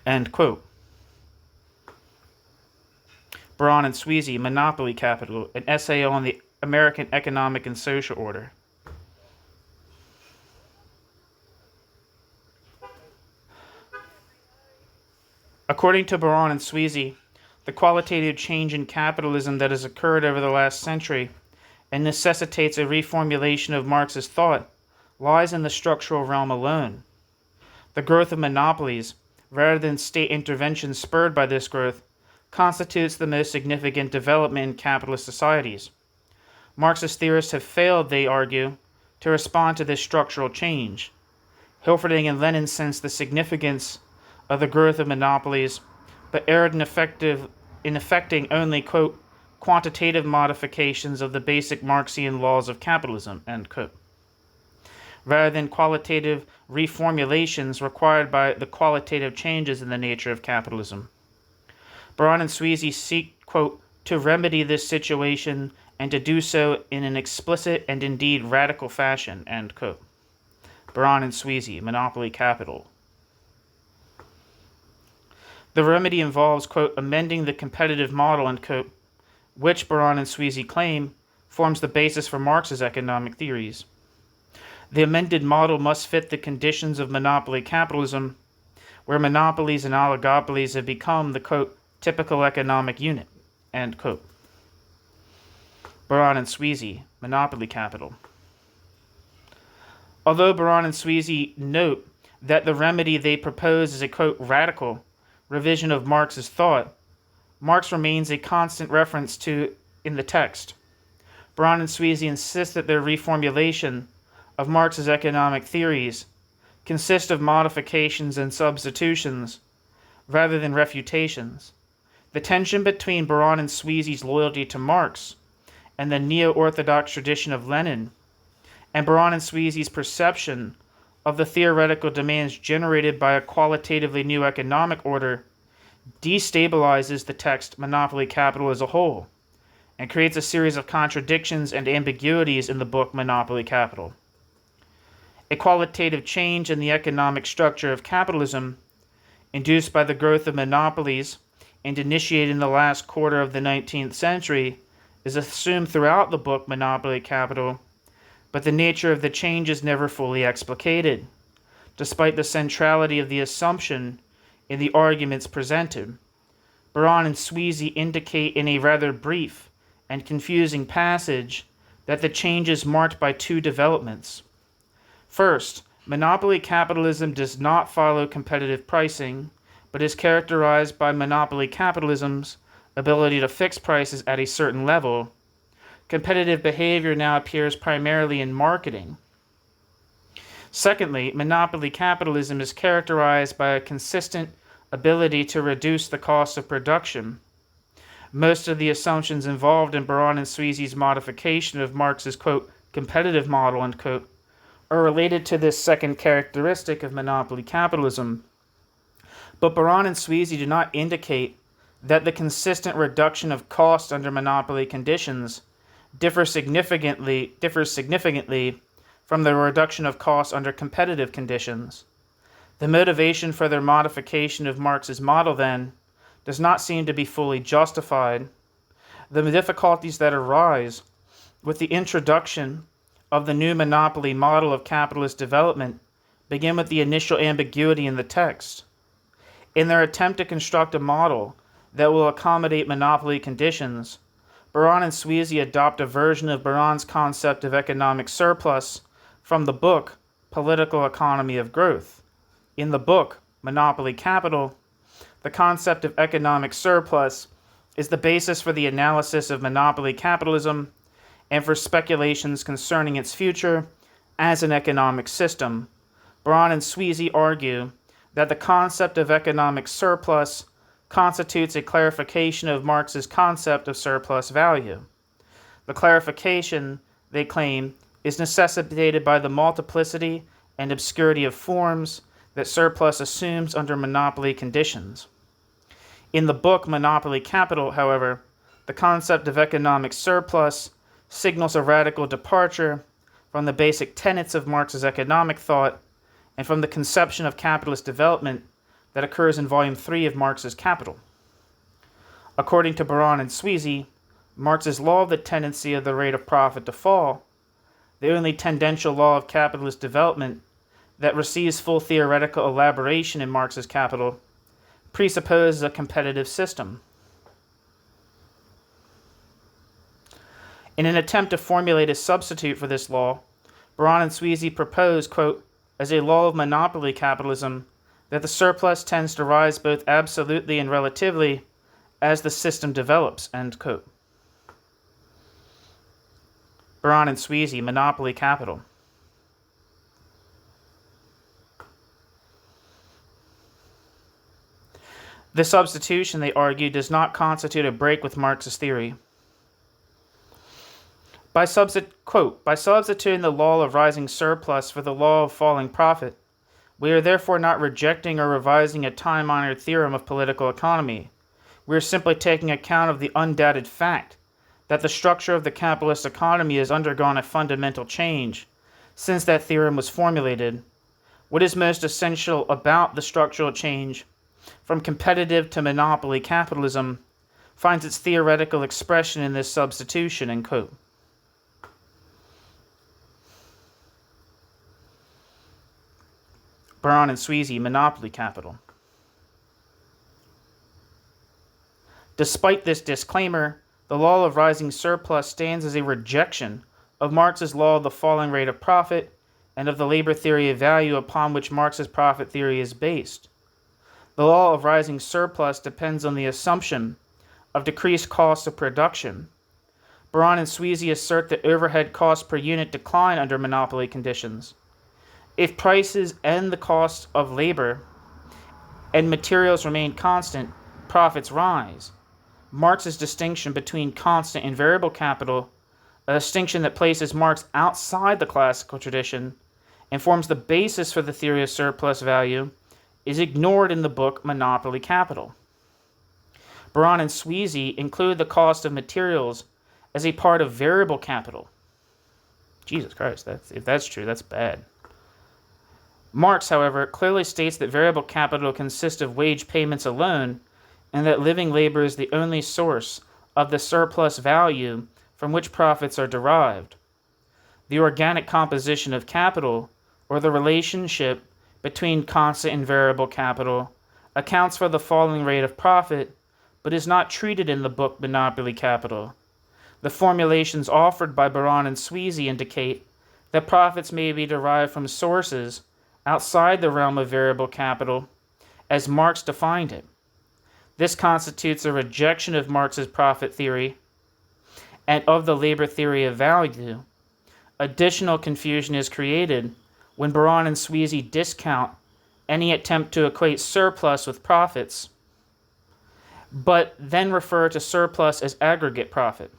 End quote. Baran and Sweezy, Monopoly Capital, an essay on the American economic and social order. According to Baran and Sweezy, the qualitative change in capitalism that has occurred over the last century and necessitates a reformulation of Marxist thought lies in the structural realm alone. The growth of monopolies, rather than state intervention spurred by this growth, constitutes the most significant development in capitalist societies. Marxist theorists have failed, they argue, to respond to this structural change. Hilferding and Lenin sensed the significance of the growth of monopolies, but erred in effecting only, quote, quantitative modifications of the basic Marxian laws of capitalism, end quote, rather than qualitative reformulations required by the qualitative changes in the nature of capitalism. Baran and Sweezy seek, quote, to remedy this situation and to do so in an explicit and indeed radical fashion, end quote. Baran and Sweezy, Monopoly Capital. The remedy involves, quote, amending the competitive model, end quote, which Baran and Sweezy claim forms the basis for Marx's economic theories. The amended model must fit the conditions of monopoly capitalism, where monopolies and oligopolies have become the, quote, typical economic unit, end quote. Baran and Sweezy, Monopoly Capital. Although Baran and Sweezy note that the remedy they propose is a, quote, radical revision of Marx's thought, Marx remains a constant reference to in the text. Baran and Sweezy insist that their reformulation of Marx's economic theories consist of modifications and substitutions rather than refutations. The tension between Baran and Sweezy's loyalty to Marx and the Neo-orthodox tradition of Lenin, and Baran and Sweezy's perception of the theoretical demands generated by a qualitatively new economic order destabilizes the text Monopoly Capital as a whole, and creates a series of contradictions and ambiguities in the book Monopoly Capital. A qualitative change in the economic structure of capitalism, induced by the growth of monopolies and initiated in the last quarter of the 19th century, is assumed throughout the book Monopoly Capital, but the nature of the change is never fully explicated, despite the centrality of the assumption in the arguments presented. Baran and Sweezy indicate in a rather brief and confusing passage that the change is marked by two developments. First, monopoly capitalism does not follow competitive pricing, but is characterized by monopoly capitalism's ability to fix prices at a certain level. Competitive behavior now appears primarily in marketing. Secondly, monopoly capitalism is characterized by a consistent ability to reduce the cost of production. Most of the assumptions involved in Baran and Sweezy's modification of Marx's, quote, competitive model, end quote, are related to this second characteristic of monopoly capitalism. But Baran and Sweezy do not indicate that the consistent reduction of cost under monopoly conditions differs significantly from the reduction of costs under competitive conditions. The motivation for their modification of Marx's model, then, does not seem to be fully justified. The difficulties that arise with the introduction of the new monopoly model of capitalist development begin with the initial ambiguity in the text. In their attempt to construct a model that will accommodate monopoly conditions, Baran and Sweezy adopt a version of Baran's concept of economic surplus from the book Political Economy of Growth. In the book Monopoly Capital, the concept of economic surplus is the basis for the analysis of monopoly capitalism and for speculations concerning its future as an economic system. Baran and Sweezy argue that the concept of economic surplus constitutes a clarification of Marx's concept of surplus value. The clarification, they claim, is necessitated by the multiplicity and obscurity of forms that surplus assumes under monopoly conditions. In the book Monopoly Capital, however, the concept of economic surplus signals a radical departure from the basic tenets of Marx's economic thought and from the conception of capitalist development that occurs in Volume 3 of Marx's Capital. According to Baran and Sweezy, Marx's law of the tendency of the rate of profit to fall, the only tendential law of capitalist development that receives full theoretical elaboration in Marx's Capital, presupposes a competitive system. In an attempt to formulate a substitute for this law, Baran and Sweezy propose, quote, as a law of monopoly capitalism, that the surplus tends to rise both absolutely and relatively as the system develops, end quote. Baran and Sweezy, Monopoly Capital. The substitution, they argue, does not constitute a break with Marx's theory. By substituting the law of rising surplus for the law of falling profit, we are therefore not rejecting or revising a time-honored theorem of political economy. We are simply taking account of the undoubted fact that the structure of the capitalist economy has undergone a fundamental change since that theorem was formulated. What is most essential about the structural change from competitive to monopoly capitalism finds its theoretical expression in this substitution, end quote. Baran and Sweezy, Monopoly Capital. Despite this disclaimer, the law of rising surplus stands as a rejection of Marx's law of the falling rate of profit and of the labor theory of value upon which Marx's profit theory is based. The law of rising surplus depends on the assumption of decreased costs of production. Baran and Sweezy assert that overhead costs per unit decline under monopoly conditions. If prices and the cost of labor and materials remain constant, profits rise. Marx's distinction between constant and variable capital a distinction that places Marx outside the classical tradition and forms the basis for the theory of surplus value, is ignored in the book Monopoly Capital. Baran and Sweezy include the cost of materials as a part of variable capital. Jesus Christ, if that's true, that's bad. Marx, however, clearly states that variable capital consists of wage payments alone, and that living labor is the only source of the surplus value from which profits are derived. The organic composition of capital, or the relationship between constant and variable capital, accounts for the falling rate of profit, but is not treated in the book Monopoly Capital. The formulations offered by Baran and Sweezy indicate that profits may be derived from sources outside the realm of variable capital, as Marx defined it. This constitutes a rejection of Marx's profit theory and of the labor theory of value. Additional confusion is created when Baran and Sweezy discount any attempt to equate surplus with profits, but then refer to surplus as aggregate profit.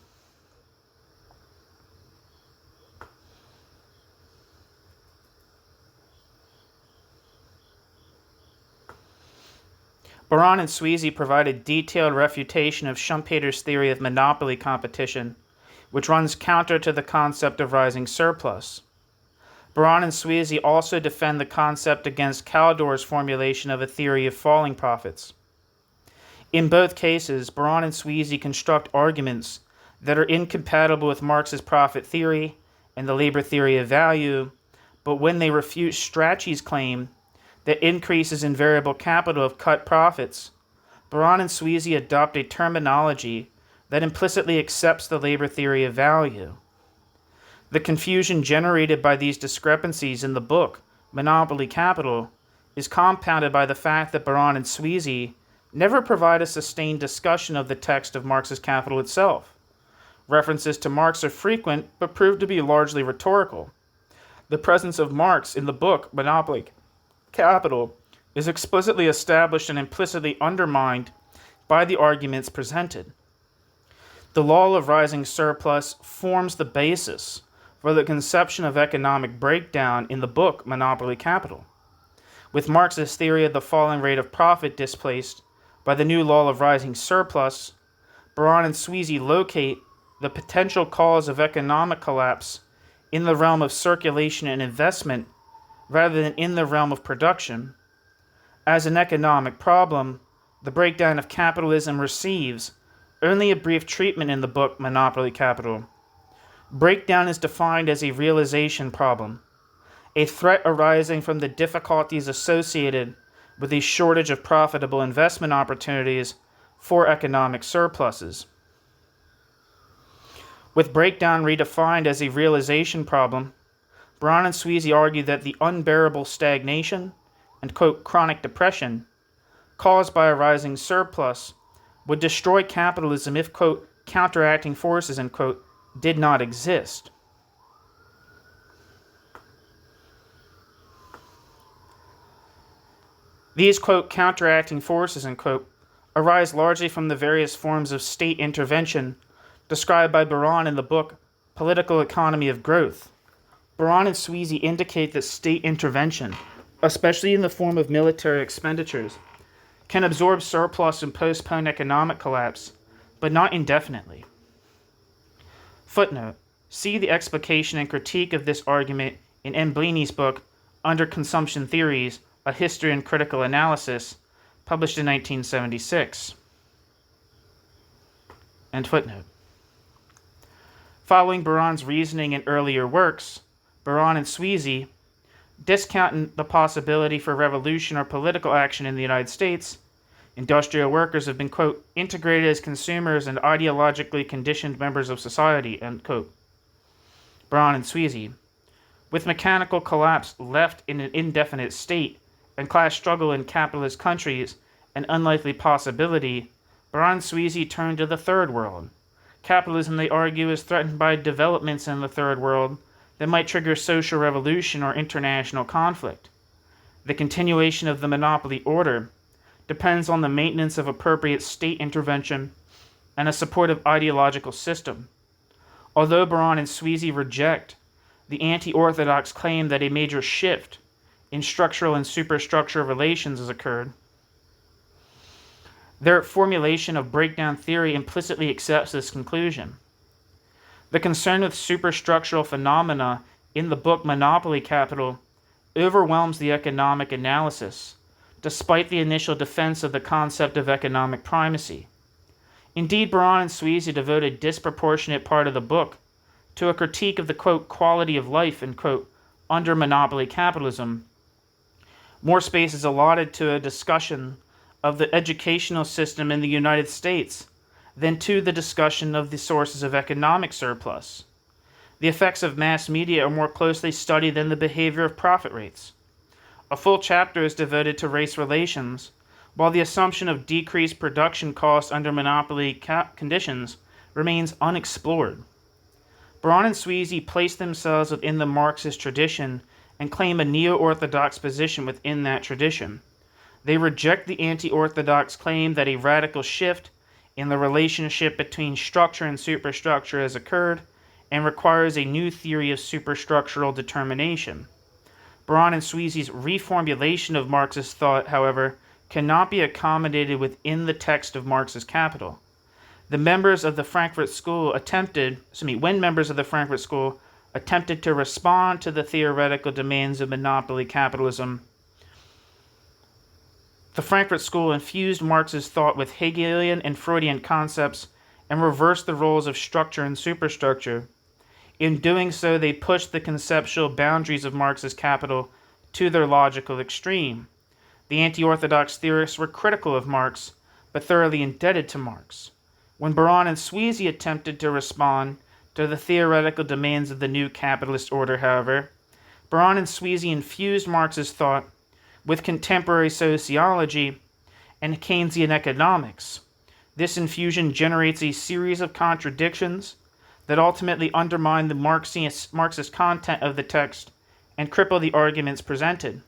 Baran and Sweezy provide a detailed refutation of Schumpeter's theory of monopoly competition, which runs counter to the concept of rising surplus. Baran and Sweezy also defend the concept against Kaldor's formulation of a theory of falling profits. In both cases, Baran and Sweezy construct arguments that are incompatible with Marx's profit theory and the labor theory of value, but when they refute Strachey's claim that increases in variable capital have cut profits, Baran and Sweezy adopt a terminology that implicitly accepts the labor theory of value. The confusion generated by these discrepancies in the book Monopoly Capital is compounded by the fact that Baran and Sweezy never provide a sustained discussion of the text of Marx's Capital itself. References to Marx are frequent, but prove to be largely rhetorical. The presence of Marx in the book Monopoly Capital is explicitly established and implicitly undermined by the arguments presented. The law of rising surplus forms the basis for the conception of economic breakdown in the book Monopoly Capital. With Marx's theory of the falling rate of profit displaced by the new law of rising surplus, Baran and Sweezy locate the potential cause of economic collapse in the realm of circulation and investment rather than in the realm of production. As an economic problem, the breakdown of capitalism receives only a brief treatment in the book Monopoly Capital. Breakdown is defined as a realization problem, a threat arising from the difficulties associated with a shortage of profitable investment opportunities for economic surpluses. With breakdown redefined as a realization problem, Baran and Sweezy argue that the unbearable stagnation and, quote, chronic depression caused by a rising surplus would destroy capitalism if, quote, counteracting forces, end quote, did not exist. These, quote, counteracting forces, end quote, arise largely from the various forms of state intervention described by Baran in the book Political Economy of Growth. Baran and Sweezy indicate that state intervention, especially in the form of military expenditures, can absorb surplus and postpone economic collapse, but not indefinitely. Footnote: see the explication and critique of this argument in M. Blaney's book Underconsumption Theories, A History and Critical Analysis, published in 1976. End footnote. Following Baran's reasoning in earlier works, Baran and Sweezy, discounting the possibility for revolution or political action in the United States, industrial workers have been, quote, integrated as consumers and ideologically conditioned members of society, end quote. Baran and Sweezy, with mechanical collapse left in an indefinite state and class struggle in capitalist countries an unlikely possibility, Baran and Sweezy turn to the Third World. Capitalism, they argue, is threatened by developments in the Third World that might trigger social revolution or international conflict. The continuation of the monopoly order depends on the maintenance of appropriate state intervention and a supportive ideological system. Although Baran and Sweezy reject the anti-orthodox claim that a major shift in structural and superstructure relations has occurred, their formulation of breakdown theory implicitly accepts this conclusion. The concern with superstructural phenomena in the book Monopoly Capital overwhelms the economic analysis, despite the initial defense of the concept of economic primacy. Indeed, Baran and Sweezy devote a disproportionate part of the book to a critique of the, quote, quality of life, and, quote, under monopoly capitalism. More space is allotted to a discussion of the educational system in the United States than to the discussion of the sources of economic surplus. The effects of mass media are more closely studied than the behavior of profit rates. A full chapter is devoted to race relations, while the assumption of decreased production costs under monopoly conditions remains unexplored. Baran and Sweezy place themselves within the Marxist tradition and claim a neo-orthodox position within that tradition. They reject the anti-orthodox claim that a radical shift in the relationship between structure and superstructure has occurred and requires a new theory of superstructural determination. Baran and Sweezy's reformulation of Marxist thought, however, cannot be accommodated within the text of Marx's Capital. When members of the Frankfurt School attempted to respond to the theoretical demands of monopoly capitalism, the Frankfurt School infused Marx's thought with Hegelian and Freudian concepts and reversed the roles of structure and superstructure. In doing so, they pushed the conceptual boundaries of Marx's Capital to their logical extreme. The anti-orthodox theorists were critical of Marx, but thoroughly indebted to Marx. When Baran and Sweezy attempted to respond to the theoretical demands of the new capitalist order, however, Baran and Sweezy infused Marx's thought with contemporary sociology and Keynesian economics. This infusion generates a series of contradictions that ultimately undermine the Marxist content of the text and cripple the arguments presented.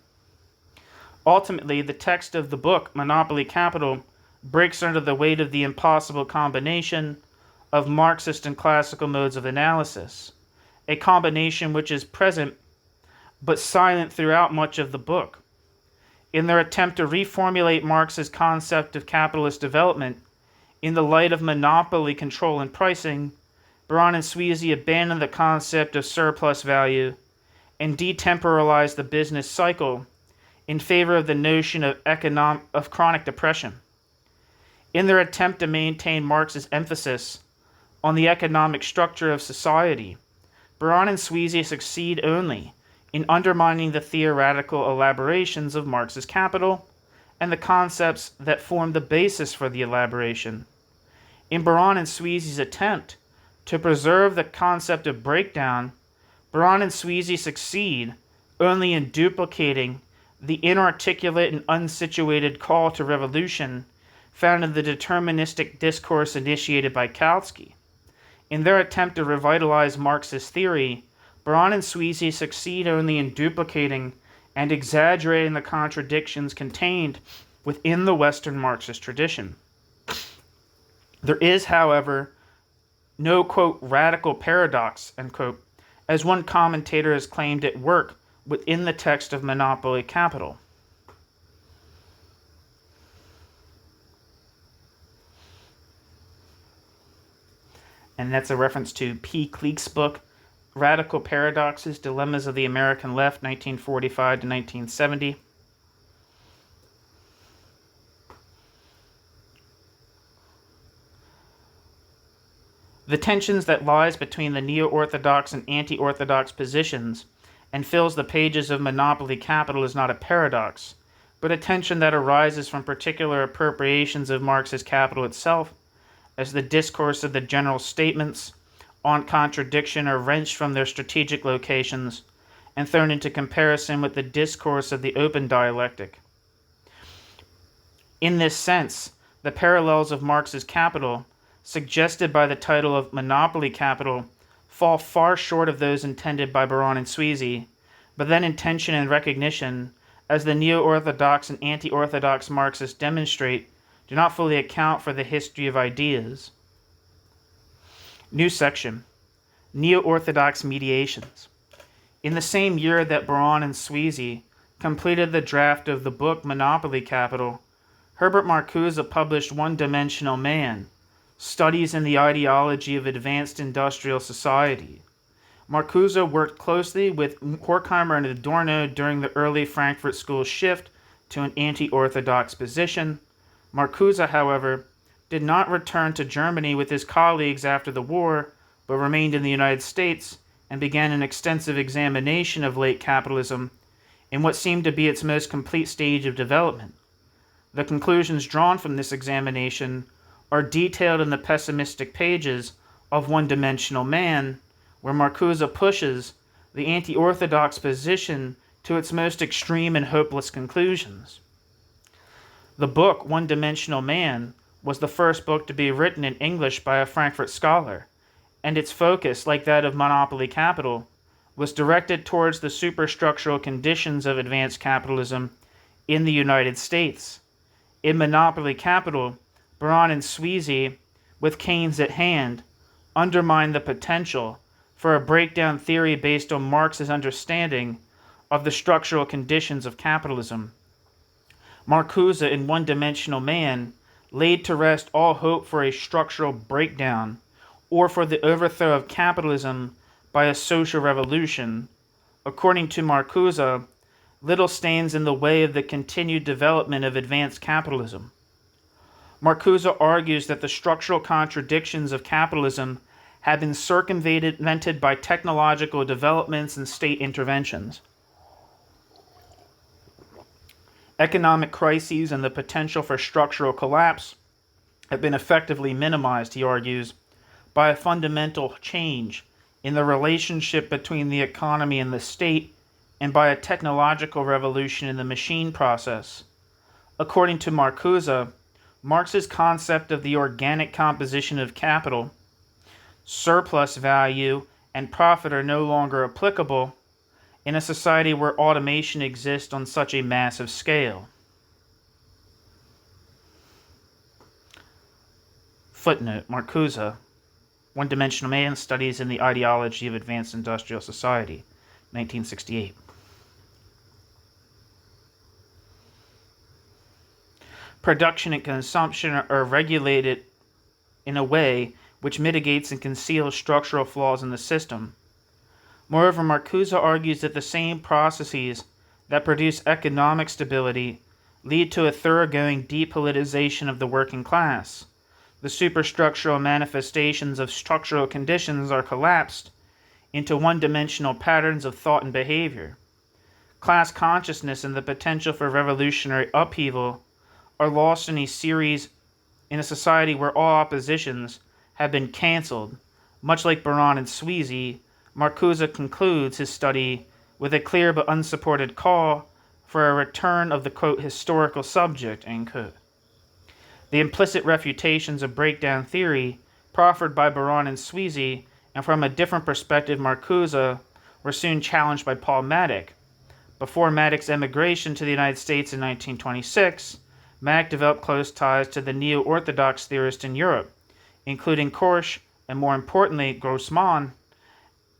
Ultimately, the text of the book, Monopoly Capital, breaks under the weight of the impossible combination of Marxist and classical modes of analysis, a combination which is present but silent throughout much of the book. In their attempt to reformulate Marx's concept of capitalist development in the light of monopoly control and pricing, Baran and Sweezy abandon the concept of surplus value and detemporalize the business cycle in favor of the notion of chronic depression. In their attempt to maintain Marx's emphasis on the economic structure of society, Baran and Sweezy succeed only in undermining the theoretical elaborations of Marx's Capital and the concepts that form the basis for the elaboration. In Baran and Sweezy's attempt to preserve the concept of breakdown, Baran and Sweezy succeed only in duplicating the inarticulate and unsituated call to revolution found in the deterministic discourse initiated by Kautsky. In their attempt to revitalize Marxist theory, Baran and Sweezy succeed only in duplicating and exaggerating the contradictions contained within the Western Marxist tradition. There is, however, no, quote, radical paradox, end quote, as one commentator has claimed at work within the text of Monopoly Capital. And that's a reference to P. Kleek's book, Radical Paradoxes, Dilemmas of the American Left, 1945 to 1970. The tensions that lies between the neo-orthodox and anti-orthodox positions and fills the pages of Monopoly Capital is not a paradox, but a tension that arises from particular appropriations of Marx's Capital itself, as the discourse of the general statements on contradiction are wrenched from their strategic locations and thrown into comparison with the discourse of the open dialectic. In this sense, the parallels of Marx's Capital, suggested by the title of Monopoly Capital, fall far short of those intended by Baran and Sweezy, but then intention and recognition, as the neo-orthodox and anti-orthodox Marxists demonstrate, do not fully account for the history of ideas. New section. Neo-orthodox mediations. In the same year that Baran and Sweezy completed the draft of the book Monopoly Capital, Herbert Marcuse published One-Dimensional Man, Studies in the Ideology of Advanced Industrial Society. Marcuse worked closely with Horkheimer and Adorno during the early Frankfurt School shift to an anti-orthodox position. Marcuse, however, did not return to Germany with his colleagues after the war, but remained in the United States and began an extensive examination of late capitalism in what seemed to be its most complete stage of development. The conclusions drawn from this examination are detailed in the pessimistic pages of One-Dimensional Man, where Marcuse pushes the anti-orthodox position to its most extreme and hopeless conclusions. The book One-Dimensional Man was the first book to be written in English by a Frankfurt scholar, and its focus, like that of Monopoly Capital, was directed towards the superstructural conditions of advanced capitalism in the United States. In Monopoly Capital, Baran and Sweezy, with Keynes at hand, undermined the potential for a breakdown theory based on Marx's understanding of the structural conditions of capitalism. Marcuse, in One-Dimensional Man, laid to rest all hope for a structural breakdown or for the overthrow of capitalism by a social revolution. According to Marcuse, little stands in the way of the continued development of advanced capitalism. Marcuse argues that the structural contradictions of capitalism have been circumvented by technological developments and state interventions. Economic crises and the potential for structural collapse have been effectively minimized, he argues, by a fundamental change in the relationship between the economy and the state, and by a technological revolution in the machine process. According to Marcuse, Marx's concept of the organic composition of capital, surplus value, and profit are no longer applicable in a society where automation exists on such a massive scale. Footnote: Marcuse, One-Dimensional Man, Studies in the Ideology of Advanced Industrial Society, 1968. Production and consumption are regulated in a way which mitigates and conceals structural flaws in the system. Moreover, Marcuse argues that the same processes that produce economic stability lead to a thoroughgoing depoliticization of the working class. The superstructural manifestations of structural conditions are collapsed into one-dimensional patterns of thought and behavior. Class consciousness and the potential for revolutionary upheaval are lost in a society where all oppositions have been cancelled. Much like Baran and Sweezy, Marcuse concludes his study with a clear but unsupported call for a return of the, quote, historical subject, end quote. The implicit refutations of breakdown theory proffered by Baran and Sweezy, and from a different perspective Marcuse, were soon challenged by Paul Maddock. Before Maddock's emigration to the United States in 1926, Maddock developed close ties to the Neo-orthodox theorists in Europe, including Korsch and, more importantly, Grossman.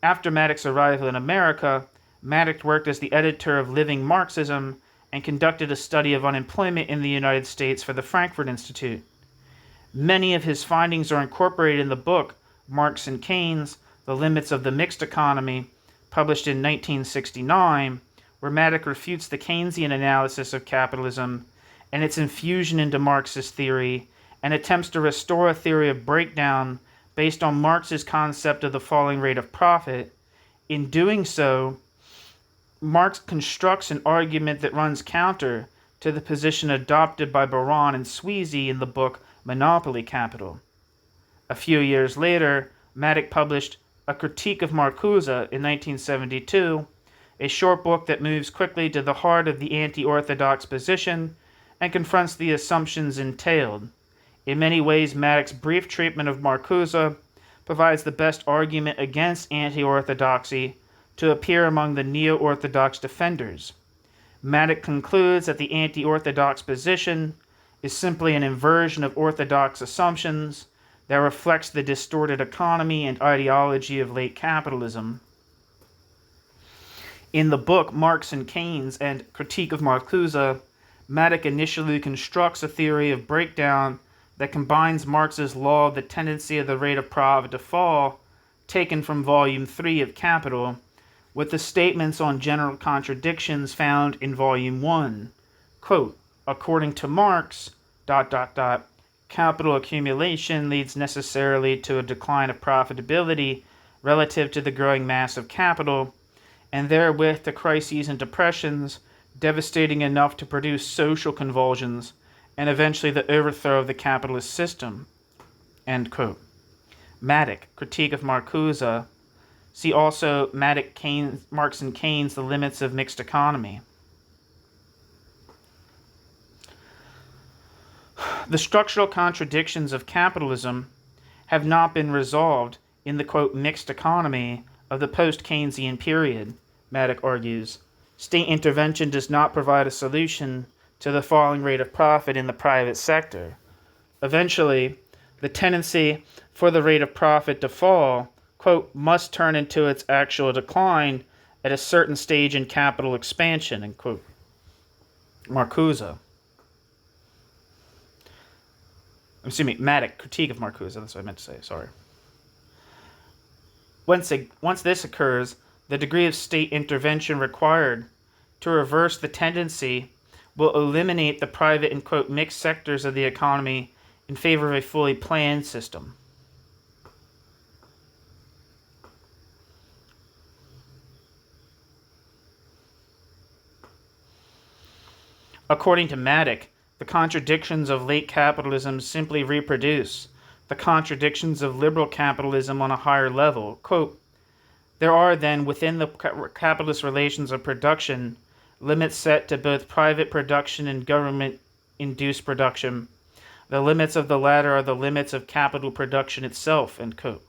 After Maddock's arrival in America, Maddock worked as the editor of Living Marxism and conducted a study of unemployment in the United States for the Frankfurt Institute. Many of his findings are incorporated in the book Marx and Keynes, The Limits of the Mixed Economy, published in 1969, where Maddock refutes the Keynesian analysis of capitalism and its infusion into Marxist theory, and attempts to restore a theory of breakdown based on Marx's concept of the falling rate of profit. In doing so, Marx constructs an argument that runs counter to the position adopted by Baran and Sweezy in the book Monopoly Capital. A few years later, Maddock published A Critique of Marcuse in 1972, a short book that moves quickly to the heart of the anti-orthodox position and confronts the assumptions entailed. In many ways, Maddock's brief treatment of Marcuse provides the best argument against anti-orthodoxy to appear among the neo-orthodox defenders. Maddock concludes that the anti-orthodox position is simply an inversion of orthodox assumptions that reflects the distorted economy and ideology of late capitalism. In the book Marx and Keynes and Critique of Marcuse, Matic initially constructs a theory of breakdown that combines Marx's law of the tendency of the rate of profit to fall, taken from Volume 3 of Capital, with the statements on general contradictions found in Volume 1. Quote, according to Marx, ... capital accumulation leads necessarily to a decline of profitability relative to the growing mass of capital, and therewith to crises and depressions, devastating enough to produce social convulsions, and eventually the overthrow of the capitalist system. End quote. Matic, Critique of Marcuse. See also Matic, Marx and Keynes, The Limits of Mixed Economy. The structural contradictions of capitalism have not been resolved in the, quote, mixed economy of the post-Keynesian period, Matic argues. State intervention does not provide a solution to the falling rate of profit in the private sector. Eventually, the tendency for the rate of profit to fall, quote, must turn into its actual decline at a certain stage in capital expansion, end quote. Marcuse. Matic, Critique of Marcuse, that's what I meant to say, sorry. Once this occurs, the degree of state intervention required to reverse the tendency will eliminate the private and, quote, mixed sectors of the economy in favor of a fully planned system. According to Matic, the contradictions of late capitalism simply reproduce the contradictions of liberal capitalism on a higher level. Quote, there are then within the capitalist relations of production limits set to both private production and government-induced production. The limits of the latter are the limits of capital production itself, end quote.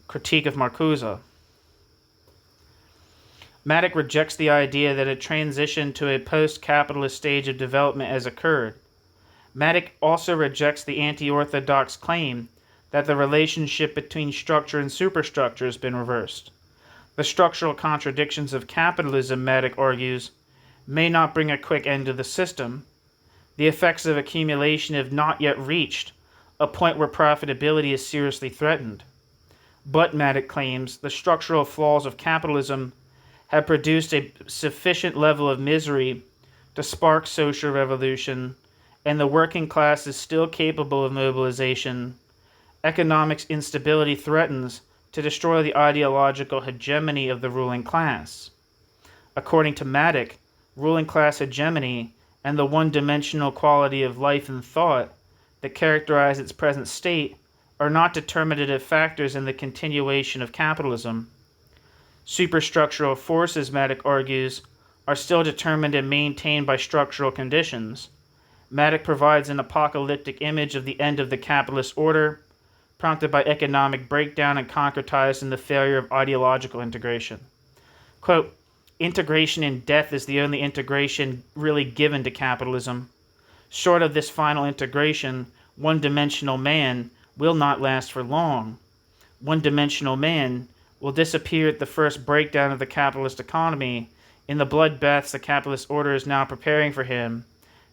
Critique of Marcuse. Matic rejects the idea that a transition to a post-capitalist stage of development has occurred. Matic also rejects the anti-orthodox claim that the relationship between structure and superstructure has been reversed. The structural contradictions of capitalism, Matic argues, may not bring a quick end to the system. The effects of accumulation have not yet reached a point where profitability is seriously threatened. But, Matic claims, the structural flaws of capitalism have produced a sufficient level of misery to spark social revolution, and the working class is still capable of mobilization. Economic instability threatens to destroy the ideological hegemony of the ruling class. According to Matic, ruling class hegemony and the one-dimensional quality of life and thought that characterize its present state are not determinative factors in the continuation of capitalism. Superstructural forces, Matic argues, are still determined and maintained by structural conditions. Matic provides an apocalyptic image of the end of the capitalist order, prompted by economic breakdown and concretized in the failure of ideological integration. Quote, integration in death is the only integration really given to capitalism. Short of this final integration, one-dimensional man will not last for long. One-dimensional man will disappear at the first breakdown of the capitalist economy, in the bloodbaths the capitalist order is now preparing for him.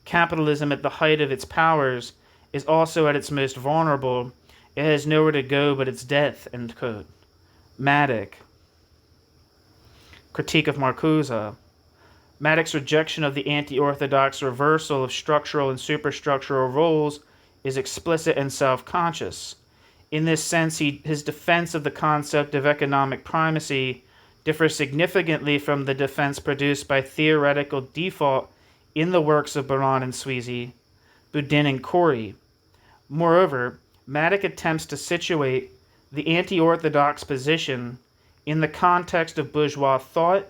Capitalism at the height of its powers is also at its most vulnerable. It has nowhere to go but its death, end quote. Matic. Critique of Marcuse. Matic's rejection of the anti-orthodox reversal of structural and superstructural roles is explicit and self-conscious. In this sense, his defense of the concept of economic primacy differs significantly from the defense produced by theoretical default in the works of Baran and Sweezy, Boudin and Corey. Moreover, Matic attempts to situate the anti-orthodox position in the context of bourgeois thought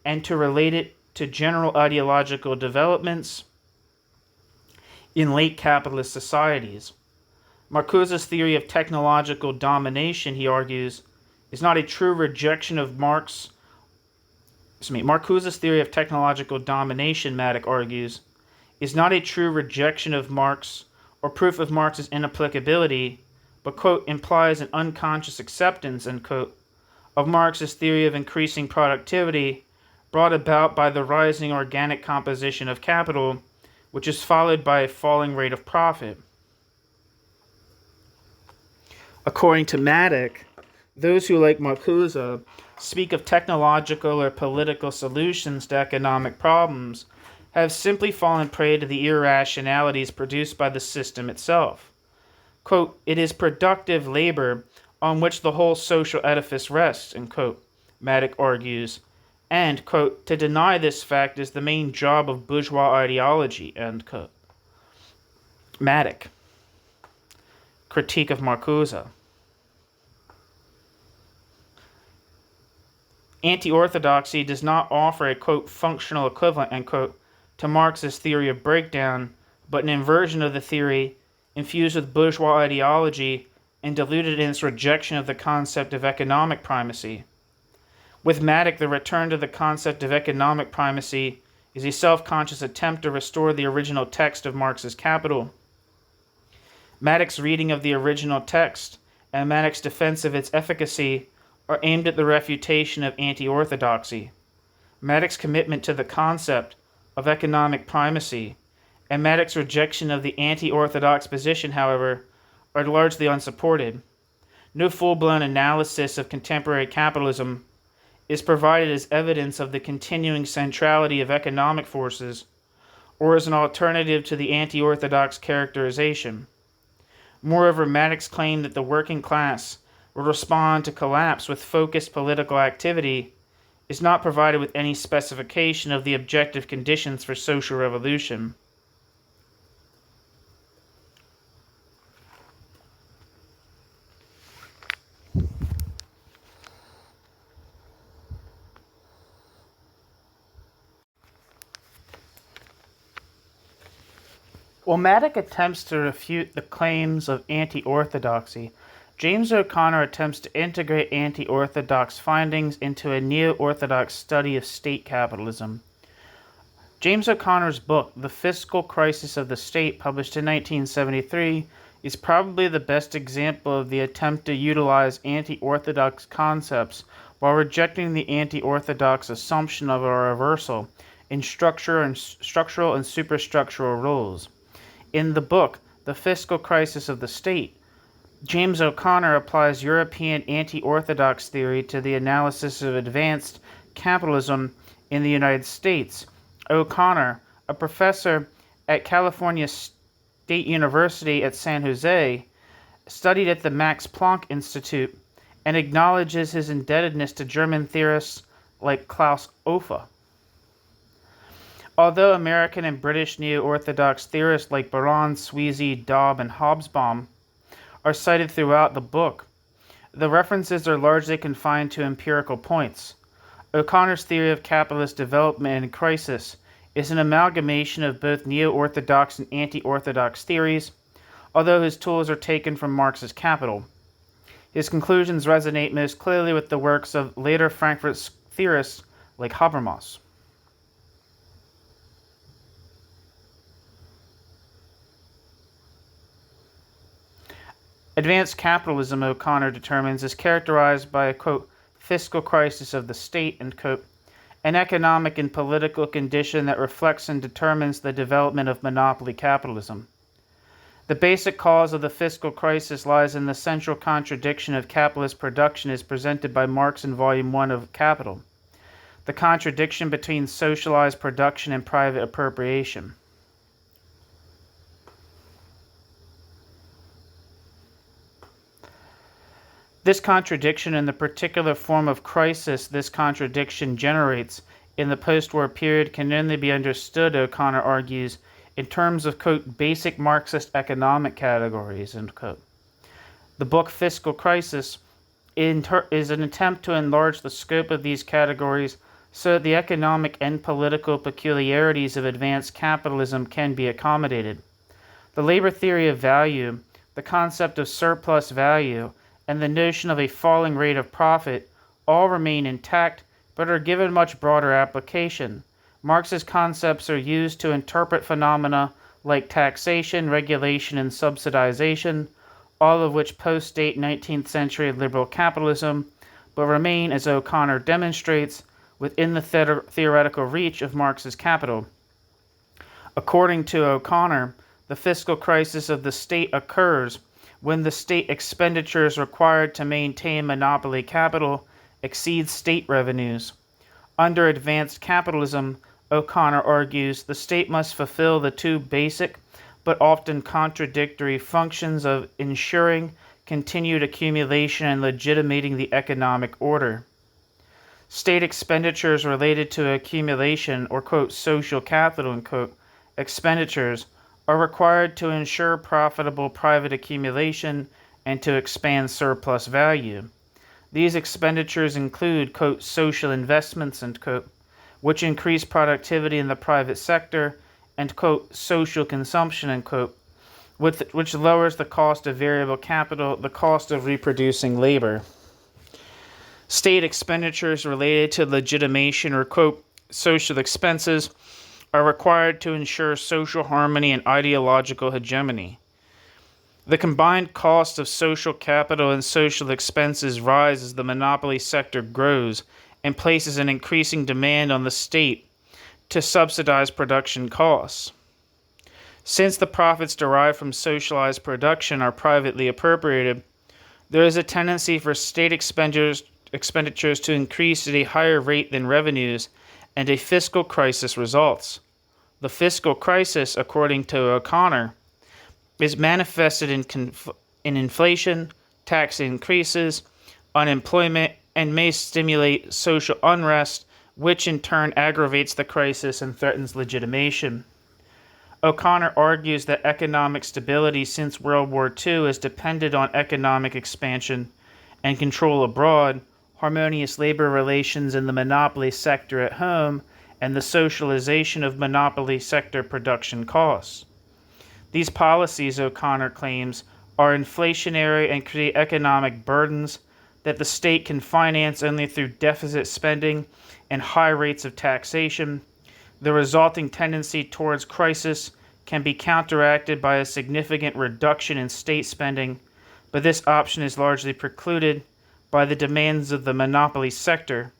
and to relate it to general ideological developments in late capitalist societies. Marcuse's theory of technological domination, he argues, is not a true rejection of Marcuse's theory of technological domination, Matic argues, is not a true rejection of Marx or proof of Marx's inapplicability, but, quote, implies an unconscious acceptance, end quote, of Marx's theory of increasing productivity brought about by the rising organic composition of capital, which is followed by a falling rate of profit. According to Maddock, those who, like Marcuse, speak of technological or political solutions to economic problems have simply fallen prey to the irrationalities produced by the system itself. Quote, it is productive labor on which the whole social edifice rests, end quote, Maddock argues, and, quote, to deny this fact is the main job of bourgeois ideology, end quote. Maddock. Critique of Marcuse. Anti-orthodoxy does not offer a, quote, functional equivalent, end quote, to Marx's theory of breakdown, but an inversion of the theory infused with bourgeois ideology and diluted in its rejection of the concept of economic primacy. With Maddock, the return to the concept of economic primacy is a self-conscious attempt to restore the original text of Marx's Capital. Maddock's reading of the original text and Maddock's defense of its efficacy are aimed at the refutation of anti-orthodoxy. Maddock's commitment to the concept of economic primacy and Maddock's rejection of the anti-orthodox position, however, are largely unsupported. No full-blown analysis of contemporary capitalism is provided as evidence of the continuing centrality of economic forces or as an alternative to the anti-orthodox characterization. Moreover, Maddock's claim that the working class will respond to collapse with focused political activity is not provided with any specification of the objective conditions for social revolution. While Maddock attempts to refute the claims of anti-orthodoxy, James O'Connor attempts to integrate anti-orthodox findings into a neo-orthodox study of state capitalism. James O'Connor's book, The Fiscal Crisis of the State, published in 1973, is probably the best example of the attempt to utilize anti-orthodox concepts while rejecting the anti-orthodox assumption of a reversal in structural and superstructural rules. In the book, The Fiscal Crisis of the State, James O'Connor applies European anti-orthodox theory to the analysis of advanced capitalism in the United States. O'Connor, a professor at California State University at San Jose, studied at the Max Planck Institute and acknowledges his indebtedness to German theorists like Klaus Offe. Although American and British neo-orthodox theorists like Baron, Sweezy, Dobb, and Hobsbawm are cited throughout the book, the references are largely confined to empirical points. O'Connor's theory of capitalist development and crisis is an amalgamation of both neo-orthodox and anti-orthodox theories, although his tools are taken from Marx's Capital. His conclusions resonate most clearly with the works of later Frankfurt theorists like Habermas. Advanced capitalism, O'Connor determines, is characterized by a, quote, fiscal crisis of the state, end quote, an economic and political condition that reflects and determines the development of monopoly capitalism. The basic cause of the fiscal crisis lies in the central contradiction of capitalist production as presented by Marx in Volume 1 of Capital, the contradiction between socialized production and private appropriation. This contradiction and the particular form of crisis this contradiction generates in the post-war period can only be understood, O'Connor argues, in terms of, quote, basic Marxist economic categories, end quote. The book Fiscal Crisis is an attempt to enlarge the scope of these categories so that the economic and political peculiarities of advanced capitalism can be accommodated. The labor theory of value, the concept of surplus value, and the notion of a falling rate of profit all remain intact but are given much broader application. Marx's concepts are used to interpret phenomena like taxation, regulation, and subsidization, all of which post-date 19th century liberal capitalism, but remain, as O'Connor demonstrates, within the theoretical reach of Marx's capital. According to O'Connor, the fiscal crisis of the state occurs when the state expenditures required to maintain monopoly capital exceeds state revenues. Under advanced capitalism, O'Connor argues, the state must fulfill the two basic but often contradictory functions of ensuring continued accumulation and legitimating the economic order. State expenditures related to accumulation, or quote, social capital, unquote, expenditures are required to ensure profitable private accumulation and to expand surplus value. These expenditures include, quote, social investments, end quote, which increase productivity in the private sector, and, quote, social consumption, end quote, which lowers the cost of variable capital, the cost of reproducing labor. State expenditures related to legitimation, or, quote, social expenses, are required to ensure social harmony and ideological hegemony. The combined cost of social capital and social expenses rise as the monopoly sector grows and places an increasing demand on the state to subsidize production costs. Since the profits derived from socialized production are privately appropriated, there is a tendency for state expenditures to increase at a higher rate than revenues, and a fiscal crisis results. The fiscal crisis, according to O'Connor, is manifested in inflation, tax increases, unemployment, and may stimulate social unrest, which in turn aggravates the crisis and threatens legitimation. O'Connor argues that economic stability since World War II has depended on economic expansion and control abroad, harmonious labor relations in the monopoly sector at home, and the socialization of monopoly sector production costs. These policies, O'Connor claims, are inflationary and create economic burdens that the state can finance only through deficit spending and high rates of taxation. The resulting tendency towards crisis can be counteracted by a significant reduction in state spending, but this option is largely precluded by the demands of the monopoly sector.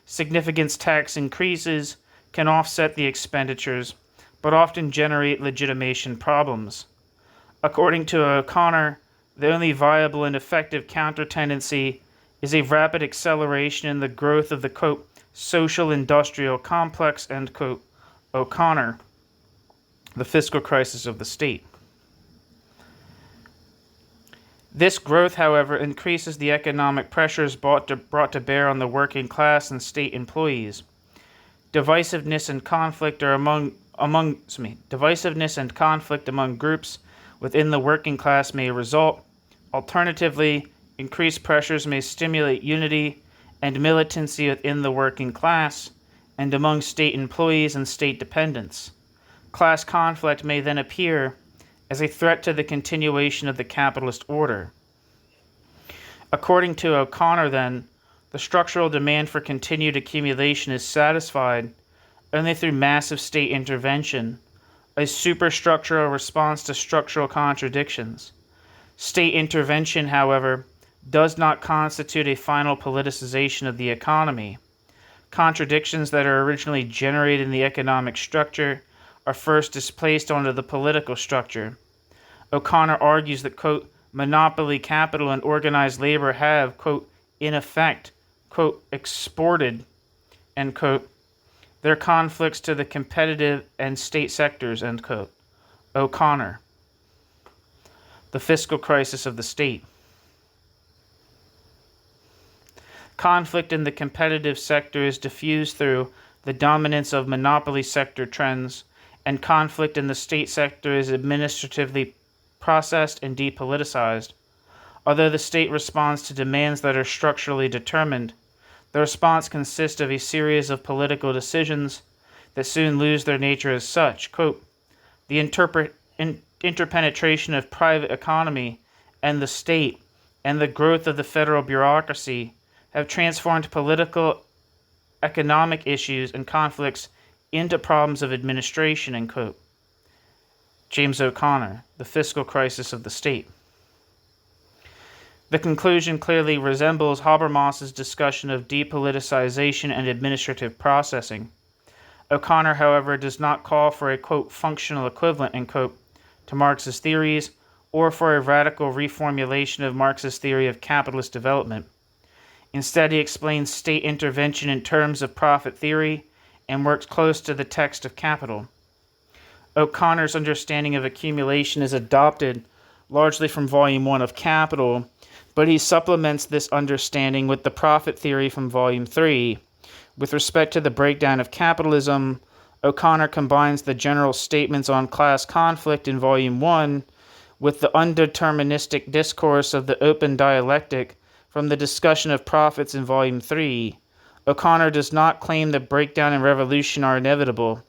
Significant tax increases can offset the expenditures, but often generate legitimation problems. According to O'Connor, the only viable and effective counter-tendency is a rapid acceleration in the growth of the, quote, social industrial complex, end quote, O'Connor, the fiscal crisis of the state. This growth, however, increases the economic pressures brought to bear on the working class and state employees. Divisiveness and conflict among groups within the working class may result. Alternatively, increased pressures may stimulate unity and militancy within the working class and among state employees and state dependents. Class conflict may then appear as a threat to the continuation of the capitalist order. According to O'Connor, then, the structural demand for continued accumulation is satisfied only through massive state intervention, a superstructural response to structural contradictions. State intervention, however, does not constitute a final politicization of the economy. Contradictions that are originally generated in the economic structure are first displaced onto the political structure. O'Connor argues that, quote, monopoly capital and organized labor have, quote, in effect, quote, exported, end quote, their conflicts to the competitive and state sectors, end quote. O'Connor, the fiscal crisis of the state. Conflict in the competitive sector is diffused through the dominance of monopoly sector trends, and conflict in the state sector is administratively processed and depoliticized. Although the state responds to demands that are structurally determined, the response consists of a series of political decisions that soon lose their nature as such. Quote, the interpenetration of private economy and the state and the growth of the federal bureaucracy have transformed political, economic issues and conflicts into problems of administration, end quote. James O'Connor, The Fiscal Crisis of the State. The conclusion clearly resembles Habermas's discussion of depoliticization and administrative processing. O'Connor, however, does not call for a, quote, functional equivalent, end quote, to Marx's theories, or for a radical reformulation of Marx's theory of capitalist development. Instead, he explains state intervention in terms of profit theory and works close to the text of Capital. O'Connor's understanding of accumulation is adopted largely from Volume 1 of Capital, but he supplements this understanding with the profit theory from Volume 3. With respect to the breakdown of capitalism, O'Connor combines the general statements on class conflict in Volume 1 with the undeterministic discourse of the open dialectic from the discussion of profits in Volume 3. O'Connor does not claim that breakdown and revolution are inevitable,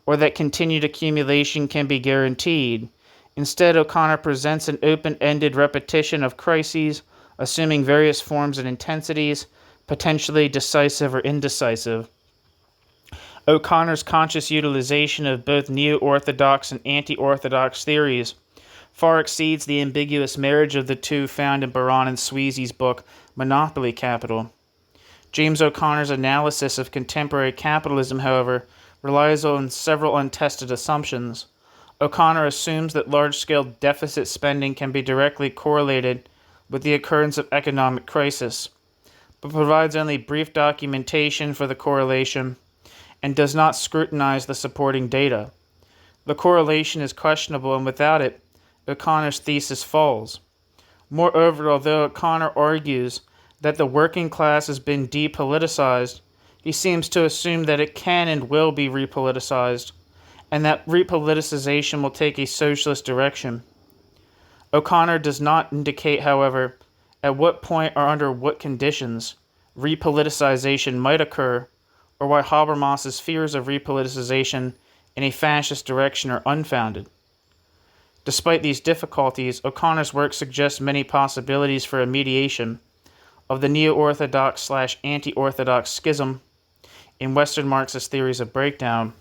or that continued accumulation can be guaranteed. Instead, O'Connor presents an open-ended repetition of crises, assuming various forms and intensities, potentially decisive or indecisive. O'Connor's conscious utilization of both neo-orthodox and anti-orthodox theories far exceeds the ambiguous marriage of the two found in Baron and Sweezy's book, Monopoly Capital. James O'Connor's analysis of contemporary capitalism, however, relies on several untested assumptions. O'Connor assumes that large-scale deficit spending can be directly correlated with the occurrence of economic crisis, but provides only brief documentation for the correlation and does not scrutinize the supporting data. The correlation is questionable, and without it, O'Connor's thesis falls. Moreover, although O'Connor argues that the working class has been depoliticized, he seems to assume that it can and will be repoliticized, and that repoliticization will take a socialist direction. O'Connor does not indicate, however, at what point or under what conditions repoliticization might occur, or why Habermas's fears of repoliticization in a fascist direction are unfounded. Despite these difficulties, O'Connor's work suggests many possibilities for a mediation of the neo-orthodox / anti-orthodox schism in Western Marxist theories of breakdown.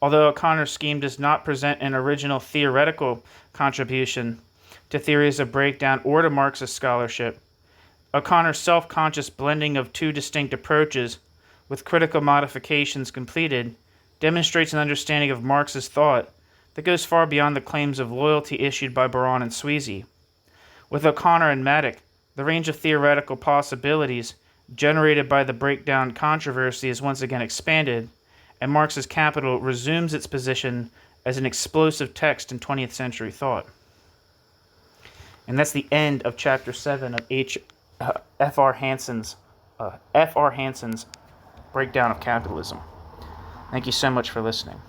Although O'Connor's scheme does not present an original theoretical contribution to theories of breakdown or to Marxist scholarship, O'Connor's self-conscious blending of two distinct approaches, with critical modifications completed, demonstrates an understanding of Marx's thought that goes far beyond the claims of loyalty issued by Baron and Sweezy. With O'Connor and Maddock, the range of theoretical possibilities generated by the breakdown controversy is once again expanded, and Marx's Capital resumes its position as an explosive text in 20th century thought. And that's the end of Chapter 7 of F.R. Hansen's Breakdown of Capitalism. Thank you so much for listening.